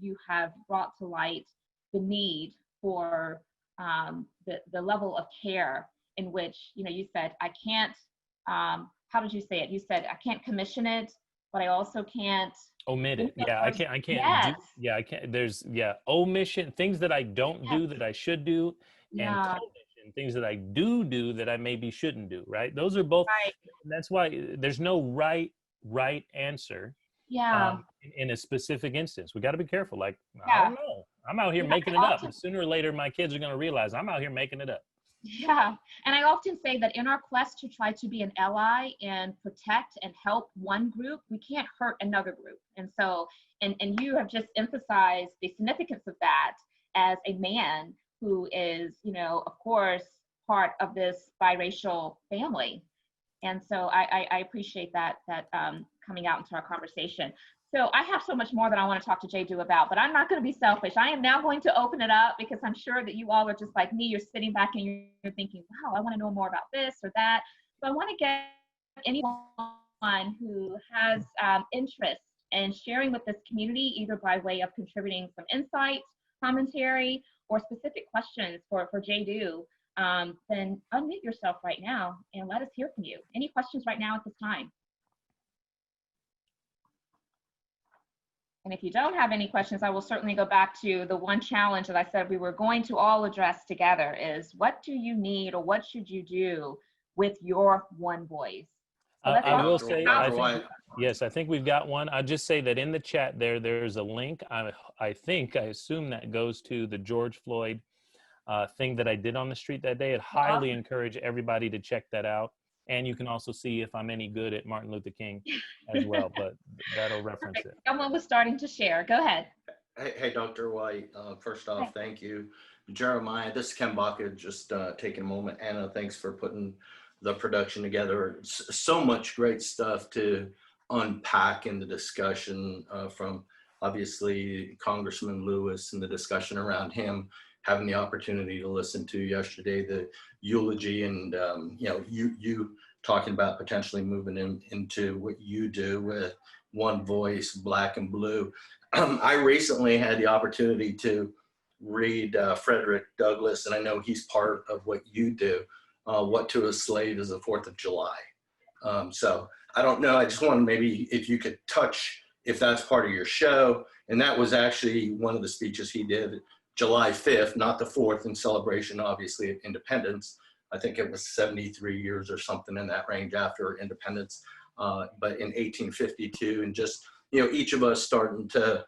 Speaker 1: you have brought to light the need for the level of care in which, you said, I can't, how did you say it? You said, I can't commission it, but I also can't
Speaker 2: omit it. Yeah, I can't
Speaker 1: yes.
Speaker 2: I can't, there's omission, things that I don't do that I should do, and commission, things that I do that I maybe shouldn't do, right? Those are both,
Speaker 1: right.
Speaker 2: That's why there's no right answer.
Speaker 1: Yeah.
Speaker 2: In a specific instance. We got to be careful. I don't know. I'm out here making it up. And sooner or later, my kids are going to realize I'm out here making it up.
Speaker 1: Yeah. And I often say that in our quest to try to be an ally and protect and help one group, we can't hurt another group. And so, and you have just emphasized the significance of that as a man who is, of course, part of this biracial family. And so I appreciate that coming out into our conversation. So I have so much more that I want to talk to Jadu about, but I'm not going to be selfish. I am now going to open it up, because I'm sure that you all are just like me. You're sitting back and you're thinking, wow, I want to know more about this or that. So I want to get anyone who has interest in sharing with this community, either by way of contributing some insight, commentary, or specific questions for Jadu, then unmute yourself right now and let us hear from you. Any questions right now at this time? And if you don't have any questions, I will certainly go back to the one challenge that I said we were going to all address together is, what do you need, or what should you do with your one voice? So
Speaker 2: I will say, I think we've got one. I'll just say that in the chat there's a link. I assume that goes to the George Floyd thing that I did on the street that day. I'd highly encourage everybody to check that out. And you can also see if I'm any good at Martin Luther King as well, but that'll reference it.
Speaker 1: Someone was starting to share. Go ahead.
Speaker 3: Hey, Dr. White. First off, thank you. Jeremiah, this is Ken Baca, just taking a moment. Anna, thanks for putting the production together. So much great stuff to unpack in the discussion from obviously Congressman Lewis and the discussion around him, having the opportunity to listen to yesterday the eulogy, and you talking about potentially moving into what you do with One Voice, Black and Blue. I recently had the opportunity to read Frederick Douglass, and I know he's part of what you do. What to a Slave is the 4th of July. So I don't know, I just wanted maybe if you could touch, if that's part of your show. And that was actually one of the speeches he did July 5th, not the 4th, in celebration, obviously, of independence. I think it was 73 years or something in that range after independence, but in 1852. And just, each of us starting to,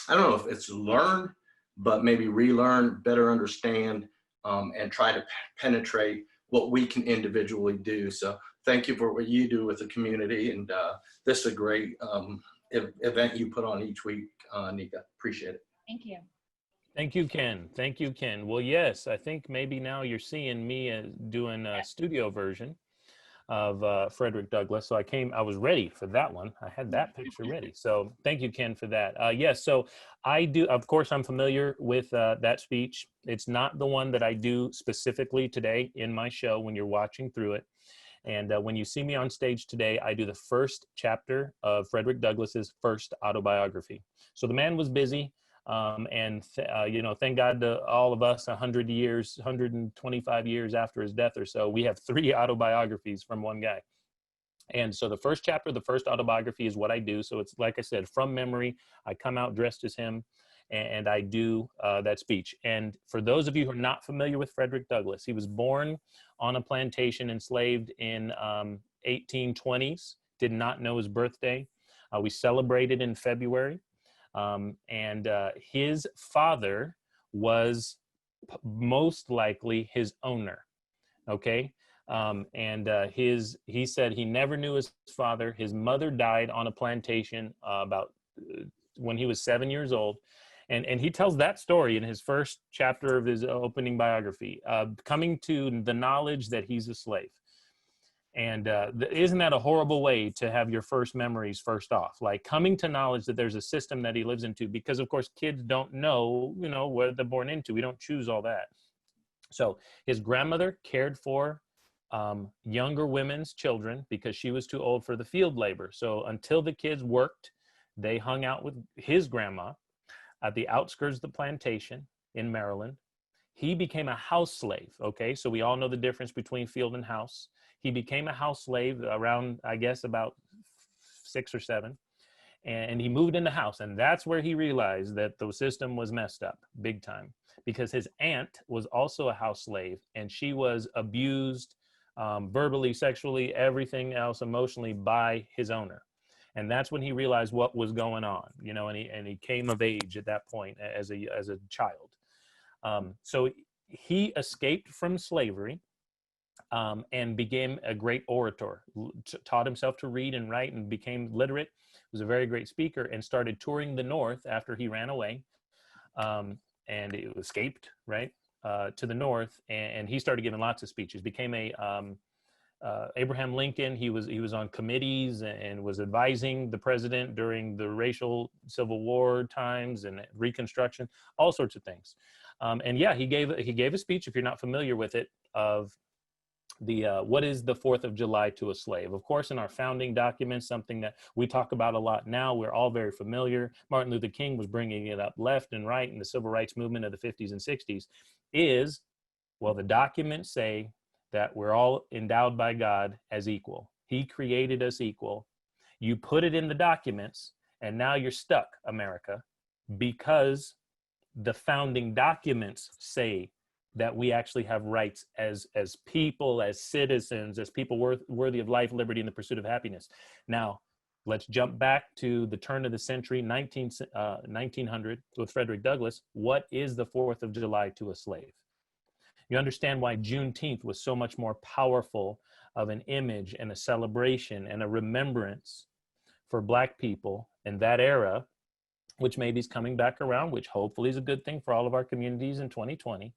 Speaker 3: I don't know if it's learn, but maybe relearn, better understand, and try to penetrate what we can individually do. So thank you for what you do with the community. And this is a great event you put on each week, Nika. Appreciate it.
Speaker 1: Thank you.
Speaker 2: Thank you, Ken. Thank you, Ken. Well, yes, I think maybe now you're seeing me doing a studio version of Frederick Douglass. So I was ready for that one. I had that picture ready. So thank you, Ken, for that. Yes, so I do, of course, I'm familiar with that speech. It's not the one that I do specifically today in my show when you're watching through it. And when you see me on stage today, I do the first chapter of Frederick Douglass's first autobiography. So the man was busy. Thank God to all of us 100 years, 125 years after his death or so, we have 3 autobiographies from one guy. And so the first chapter, the first autobiography is what I do. So it's, like I said, from memory, I come out dressed as him and I do that speech. And for those of you who are not familiar with Frederick Douglass, he was born on a plantation, enslaved in 1820s, did not know his birthday. We celebrated in February. His father was most likely his owner. Okay. He said he never knew his father. His mother died on a plantation about when he was 7 years old. And he tells that story in his first chapter of his opening biography, coming to the knowledge that he's a slave. And isn't that a horrible way to have your first memories first off? Like coming to knowledge that there's a system that he lives into, because of course kids don't know, what they're born into. We don't choose all that. So his grandmother cared for younger women's children because she was too old for the field labor. So until the kids worked, they hung out with his grandma at the outskirts of the plantation in Maryland. He became a house slave. Okay, so we all know the difference between field and house. He became a house slave around, I guess, about 6 or 7. And he moved in the house. And that's where he realized that the system was messed up big time, because his aunt was also a house slave and she was abused verbally, sexually, everything else, emotionally by his owner. And that's when he realized what was going on, and he came of age at that point as a child. So he escaped from slavery. And became a great orator, taught himself to read and write and became literate, was a very great speaker, and started touring the North after he ran away and he escaped, right, to the North. And he started giving lots of speeches, became Abraham Lincoln. He was on committees and was advising the president during the racial Civil War times and Reconstruction, all sorts of things. He gave a speech, if you're not familiar with it, of what is the 4th of July to a slave? Of course, in our founding documents, something that we talk about a lot now, we're all very familiar. Martin Luther King was bringing it up left and right in the civil rights movement of the 50s and 60s, the documents say that we're all endowed by God as equal. He created us equal. You put it in the documents, and now you're stuck, America, because the founding documents say that we actually have rights as people, as citizens, as people worthy of life, liberty, and the pursuit of happiness. Now, let's jump back to the turn of the century, 1900, with Frederick Douglass. What is the 4th of July to a slave? You understand why Juneteenth was so much more powerful of an image and a celebration and a remembrance for Black people in that era, which maybe is coming back around, which hopefully is a good thing for all of our communities in 2020.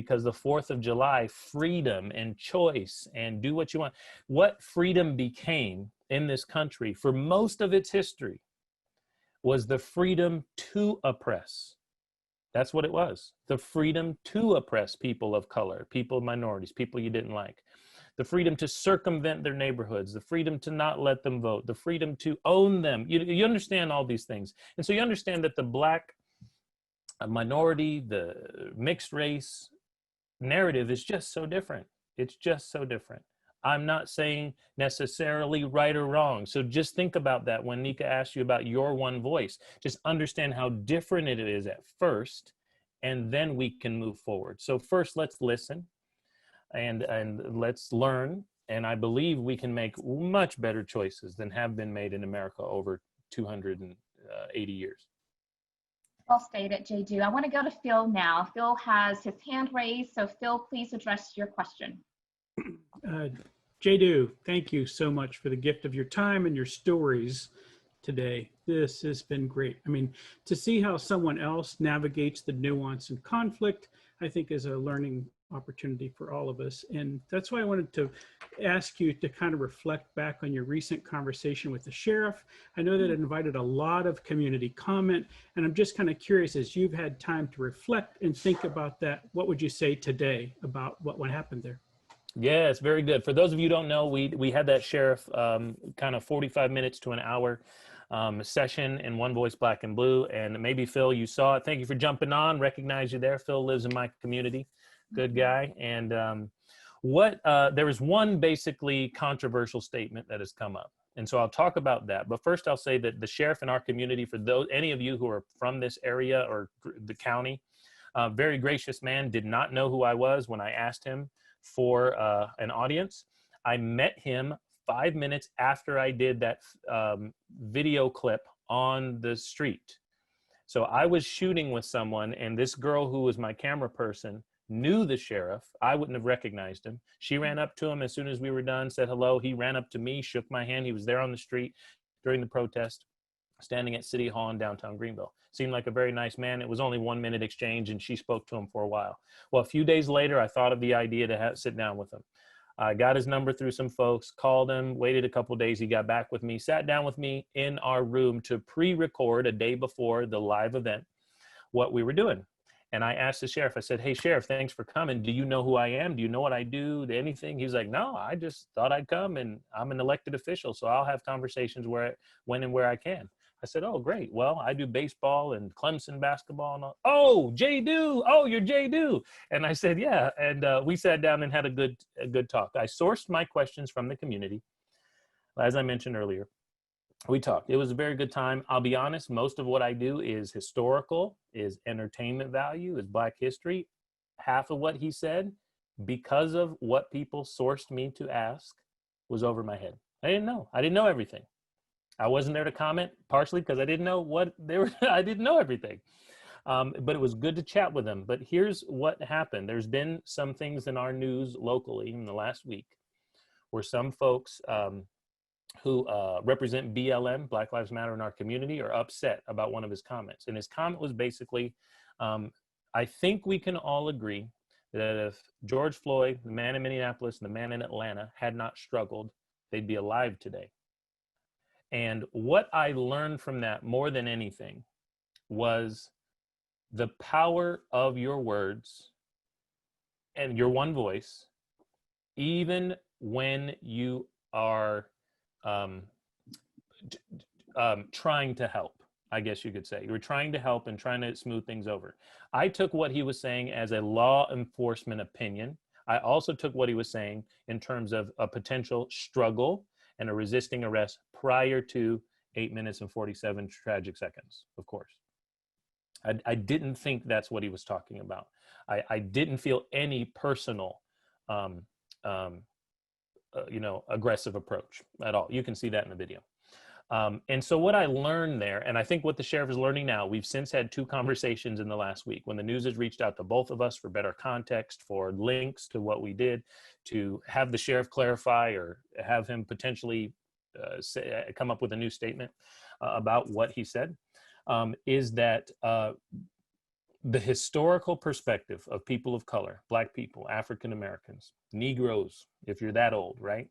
Speaker 2: because the 4th of July, freedom and choice and do what you want. What freedom became in this country for most of its history was the freedom to oppress. That's what it was. The freedom to oppress people of color, people, minorities, people you didn't like. The freedom to circumvent their neighborhoods, the freedom to not let them vote, the freedom to own them. You understand all these things. And so you understand that the Black minority, the mixed race narrative is just so different. It's just so different. I'm not saying necessarily right or wrong. So just think about that when Nika asked you about your one voice. Just understand how different it is at first, and then we can move forward. So first, let's listen and let's learn. And I believe we can make much better choices than have been made in America over 280 years.
Speaker 1: Well stated, J.Do. I want to go to Phil now. Phil has his hand raised, so Phil, please address your question.
Speaker 4: J.Do., thank you so much for the gift of your time and your stories today. This has been great. I mean, to see how someone else navigates the nuance and conflict, I think is a learning opportunity for all of us. And that's why I wanted to ask you to kind of reflect back on your recent conversation with the sheriff. I know that it invited a lot of community comment, and I'm just kind of curious, as you've had time to reflect and think about that, what would you say today about what happened there?
Speaker 2: Yes, very good. For those of you who don't know, we had that sheriff kind of 45 minutes to an hour session in One Voice Black and Blue. And maybe, Phil, you saw it. Thank you for jumping on. Recognize you there. Phil lives in my community. Good guy. And there was one basically controversial statement that has come up. And so I'll talk about that. But first, I'll say that the sheriff in our community, for any of you who are from this area or the county, very gracious man, did not know who I was when I asked him for an audience. I met him 5 minutes after I did that video clip on the street. So I was shooting with someone, and this girl who was my camera person knew the sheriff. I wouldn't have recognized him. She ran up to him as soon as we were done, said hello. He ran up to me, shook my hand. He was there on the street during the protest, standing at City Hall in downtown Greenville. Seemed like a very nice man. It was only 1 minute exchange, and she spoke to him for a while. Well, a few days later, I thought of the idea to sit down with him. I got his number through some folks, called him, waited a couple of days. He got back with me, sat down with me in our room to pre-record a day before the live event what we were doing. And I asked the sheriff, I said, hey, Sheriff, thanks for coming. Do you know who I am? Do you know what I do? Anything? He's like, no, I just thought I'd come, and I'm an elected official, so I'll have conversations when and where I can. I said, oh, great. Well, I do baseball and Clemson basketball and all. Oh, J.Do. Oh, you're J.Do. And I said, yeah. And we sat down and had a good talk. I sourced my questions from the community. As I mentioned earlier, we talked. It was a very good time. I'll be honest, most of what I do is historical, is entertainment value, is Black history. Half of what he said, because of what people sourced me to ask, was over my head. I didn't know. I didn't know everything. I wasn't there to comment, partially because I didn't know what they were. I didn't know everything. But it was good to chat with them. But here's what happened. There's been some things in our news locally in the last week where some folks who represent BLM, Black Lives Matter, in our community, are upset about one of his comments. And his comment was basically, I think we can all agree that if George Floyd, the man in Minneapolis, and the man in Atlanta had not struggled, they'd be alive today. And what I learned from that more than anything was the power of your words and your one voice, even when you are trying to help, I guess you could say. You were trying to help and trying to smooth things over. I took what he was saying as a law enforcement opinion. I also took what he was saying in terms of a potential struggle and a resisting arrest prior to 8 minutes and 47 tragic seconds, of course. I didn't think that's what he was talking about. I didn't feel any personal, aggressive approach at all. You can see that in the video. And so what I learned there, and I think what the sheriff is learning now, we've since had 2 conversations in the last week when the news has reached out to both of us for better context, for links to what we did, to have the sheriff clarify or have him potentially come up with a new statement about what he said, is that the historical perspective of people of color, Black people, African Americans, Negroes, if you're that old, right?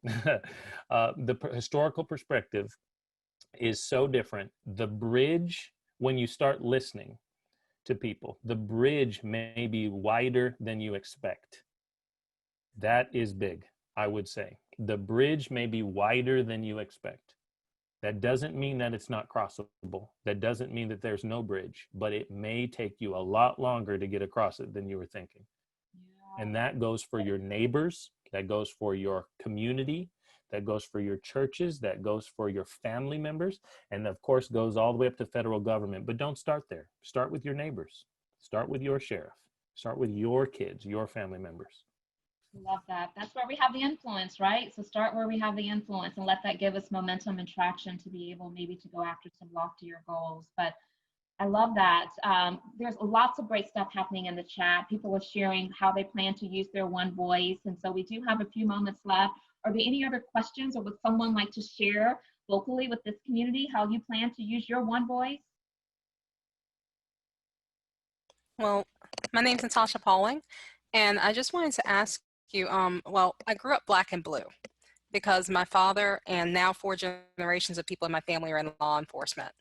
Speaker 2: Historical perspective is so different. The bridge, when you start listening to people, the bridge may be wider than you expect. That is big, I would say. The bridge may be wider than you expect. That doesn't mean that it's not crossable. That doesn't mean that there's no bridge, but it may take you a lot longer to get across it than you were thinking. Yeah. And that goes for your neighbors, that goes for your community, that goes for your churches, that goes for your family members, and of course goes all the way up to federal government. But don't start there. Start with your neighbors. Start with your sheriff. Start with your kids, your family members.
Speaker 1: Love that. That's where we have the influence, right? So start where we have the influence and let that give us momentum and traction to be able maybe to go after some loftier goals. But I love that. There's lots of great stuff happening in the chat. People are sharing how they plan to use their one voice. And so we do have a few moments left. Are there any other questions, or would someone like to share locally with this community how you plan to use your one voice?
Speaker 5: Well, my name's Natasha Pauling, and I just wanted to ask you, well, I grew up Black and blue because my father and now 4 generations of people in my family are in law enforcement.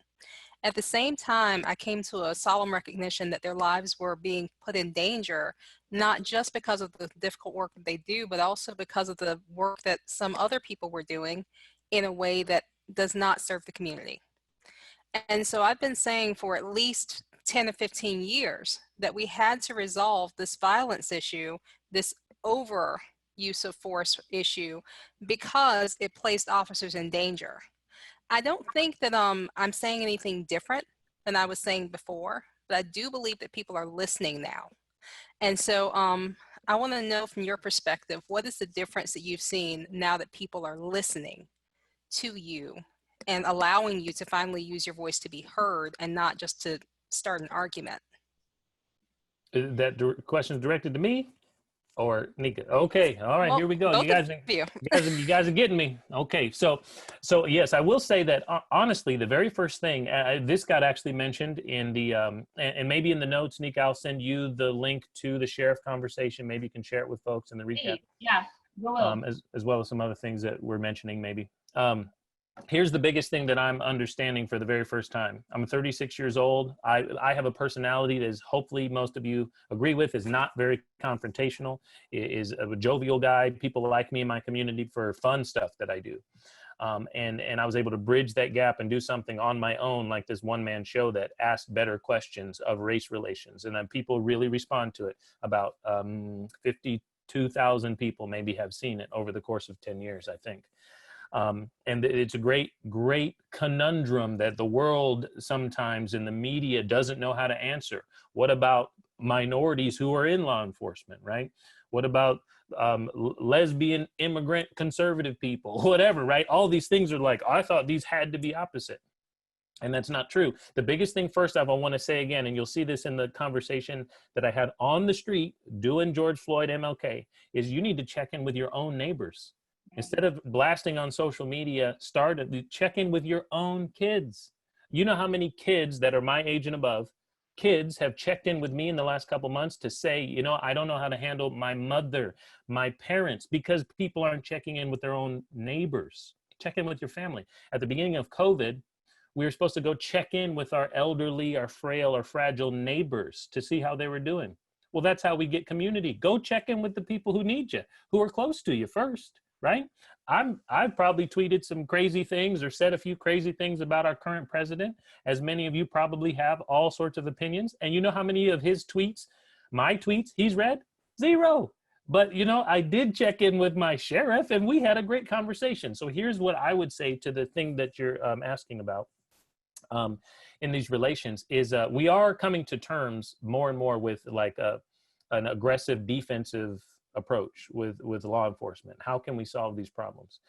Speaker 5: At the same time, I came to a solemn recognition that their lives were being put in danger, not just because of the difficult work that they do, but also because of the work that some other people were doing in a way that does not serve the community. And so I've been saying for at least 10 or 15 years that we had to resolve this violence issue, this over use of force issue, because it placed officers in danger. I don't think that I'm saying anything different than I was saying before, but I do believe that people are listening now. And so I want to know from your perspective, what is the difference that you've seen now that people are listening to you and allowing you to finally use your voice to be heard and not just to start an argument?
Speaker 2: That question is directed to me or Nika? Okay, all right,
Speaker 5: Well,
Speaker 2: here we go.
Speaker 5: Both
Speaker 2: You guys are getting me. Okay, so yes, I will say that honestly, the very first thing this got actually mentioned in the and maybe in the notes, Nika, I'll send you the link to the sheriff conversation. Maybe you can share it with folks in the recap.
Speaker 1: Yeah, will.
Speaker 2: As well as some other things that we're mentioning, maybe. Here's the biggest thing that I'm understanding for the very first time. I'm 36 years old. I have a personality that is, hopefully most of you agree with, is not very confrontational, is a jovial guy. People like me in my community for fun stuff that I do. And I was able to bridge that gap and do something on my own, like this one-man show that asked better questions of race relations. And then people really respond to it. About 52,000 people maybe have seen it over the course of 10 years, I think. And it's a great conundrum that the world sometimes in the media doesn't know how to answer. What about minorities who are in law enforcement, right? What about lesbian, immigrant, conservative people, whatever, right? All these things are like, I thought these had to be opposite. And that's not true. The biggest thing, first off, I want to say again, and you'll see this in the conversation that I had on the street doing George Floyd MLK, is you need to check in with your own neighbors. Instead of blasting on social media, check in with your own kids. You know how many kids that are my age and above, kids have checked in with me in the last couple months to say, you know, I don't know how to handle my mother, my parents, because people aren't checking in with their own neighbors. Check in with your family. At the beginning of COVID, we were supposed to go check in with our elderly, our frail, or fragile neighbors to see how they were doing. Well, that's how we get community. Go check in with the people who need you, who are close to you first. Right? I've probably tweeted some crazy things or said a few crazy things about our current president, as many of you probably have all sorts of opinions. And you know how many of his tweets, my tweets, he's read? 0. But, you know, I did check in with my sheriff and we had a great conversation. So here's what I would say to the thing that you're asking about in these relations is we are coming to terms more and more with like an aggressive defensive approach with law enforcement. How can we solve these problems?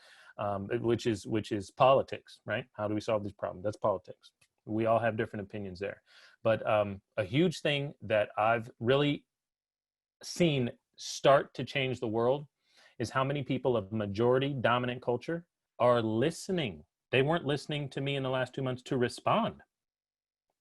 Speaker 2: Which is politics, right? How do we solve these problems? That's politics. We all have different opinions there. But a huge thing that I've really seen start to change the world is how many people of majority dominant culture are listening. They weren't listening to me in the last 2 months to respond.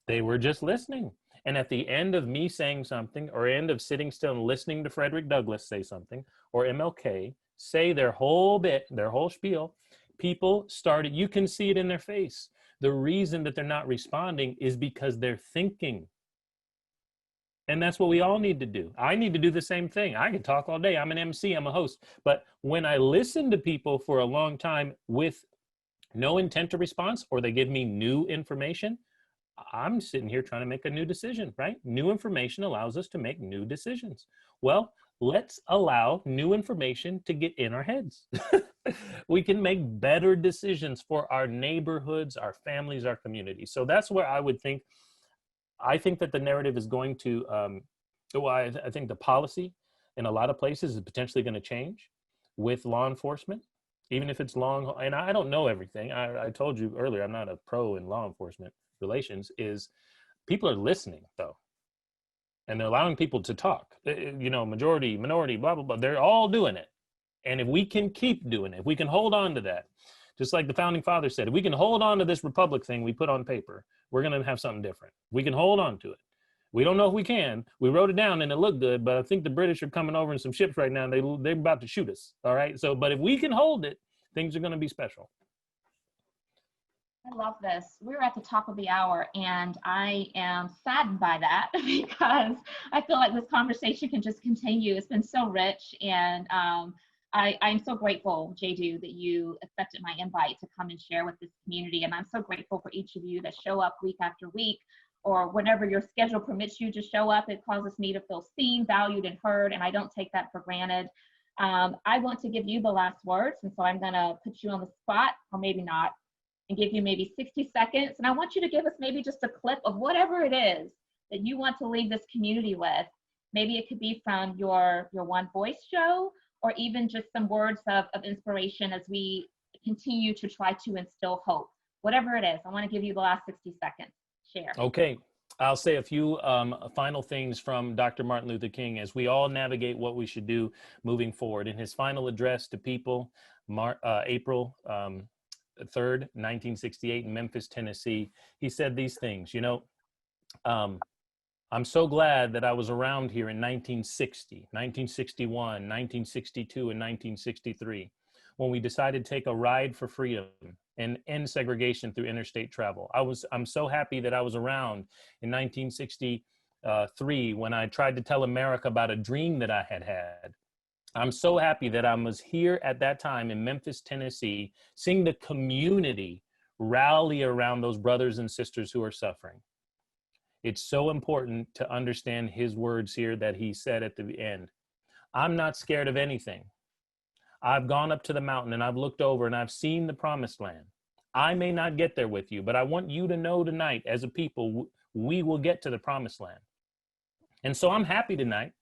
Speaker 2: They were just listening. And at the end of me saying something, or end of sitting still and listening to Frederick Douglass say something, or MLK say their whole bit, their whole spiel, people started, you can see it in their face. The reason that they're not responding is because they're thinking. And that's what we all need to do. I need to do the same thing. I can talk all day. I'm an MC, I'm a host. But when I listen to people for a long time with no intent to response, or they give me new information, I'm sitting here trying to make a new decision, right? New information allows us to make new decisions. Well, let's allow new information to get in our heads. We can make better decisions for our neighborhoods, our families, our communities. So that's where I would think, I think that the narrative is going to, I think the policy in a lot of places is potentially going to change with law enforcement, even if it's long, and I don't know everything. I told you earlier, I'm not a pro in law enforcement relations, is people are listening though. And they're allowing people to talk, you know, majority, minority, blah, blah, blah. They're all doing it. And if we can keep doing it, if we can hold on to that, just like the founding fathers said, if we can hold on to this republic thing we put on paper, we're going to have something different. We can hold on to it. We don't know if we can. We wrote it down and it looked good, but I think the British are coming over in some ships right now and they're about to shoot us. All right. So, but if we can hold it, things are going to be special.
Speaker 1: I love this. We're at the top of the hour and I am saddened by that because I feel like this conversation can just continue. It's been so rich, and I'm so grateful, Jadu, that you accepted my invite to come and share with this community. And I'm so grateful for each of you that show up week after week, or whenever your schedule permits you to show up. It causes me to feel seen, valued, and heard, and I don't take that for granted. I want to give you the last words, and so I'm gonna put you on the spot, or maybe not, and give you maybe 60 seconds. And I want you to give us maybe just a clip of whatever it is that you want to leave this community with. Maybe it could be from your One Voice show, or even just some words of inspiration as we continue to try to instill hope. Whatever it is, I want to give you the last 60 seconds. Share.
Speaker 2: Okay. I'll say a few final things from Dr. Martin Luther King as we all navigate what we should do moving forward. In his final address to people, April 3rd, 1968 in Memphis, Tennessee, he said these things, you know, I'm so glad that I was around here in 1960, 1961, 1962, and 1963, when we decided to take a ride for freedom and end segregation through interstate travel. I'm so happy that I was around in 1963 when I tried to tell America about a dream that I had had. I'm so happy that I was here at that time in Memphis, Tennessee, seeing the community rally around those brothers and sisters who are suffering. It's so important to understand his words here that he said at the end. I'm not scared of anything. I've gone up to the mountain and I've looked over and I've seen the promised land. I may not get there with you, but I want you to know tonight as a people, we will get to the promised land. And so I'm happy tonight.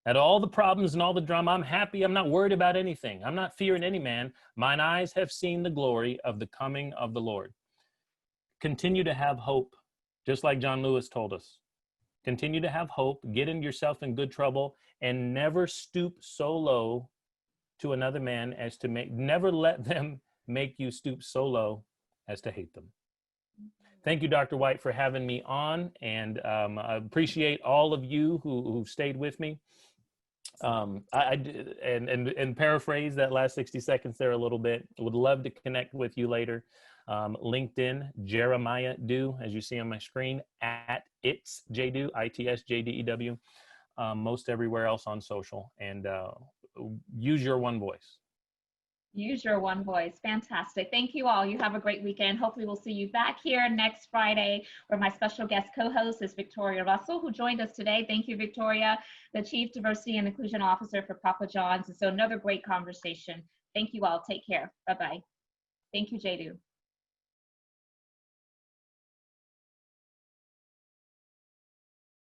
Speaker 2: At all the problems and all the drama, I'm happy. I'm not worried about anything. I'm not fearing any man. Mine eyes have seen the glory of the coming of the Lord. Continue to have hope, just like John Lewis told us. Continue to have hope, get yourself in good trouble, and never stoop so low to another man as to never let them make you stoop so low as to hate them. Thank you, Dr. White, for having me on, and I appreciate all of you who stayed with me. And paraphrase that last 60 seconds there a little bit. Would love to connect with you later. LinkedIn, Jeremiah Dew, as you see on my screen, at It's JDew, ITSJDEW, most everywhere else on social, and use your one voice.
Speaker 1: Use your one voice. Fantastic. Thank you all. You have a great weekend. Hopefully we'll see you back here next Friday, where my special guest co-host is Victoria Russell, who joined us today. Thank you, Victoria, the Chief Diversity and Inclusion Officer for Papa John's. And so another great conversation. Thank you all. Take care. Bye-bye. Thank you, Jadu.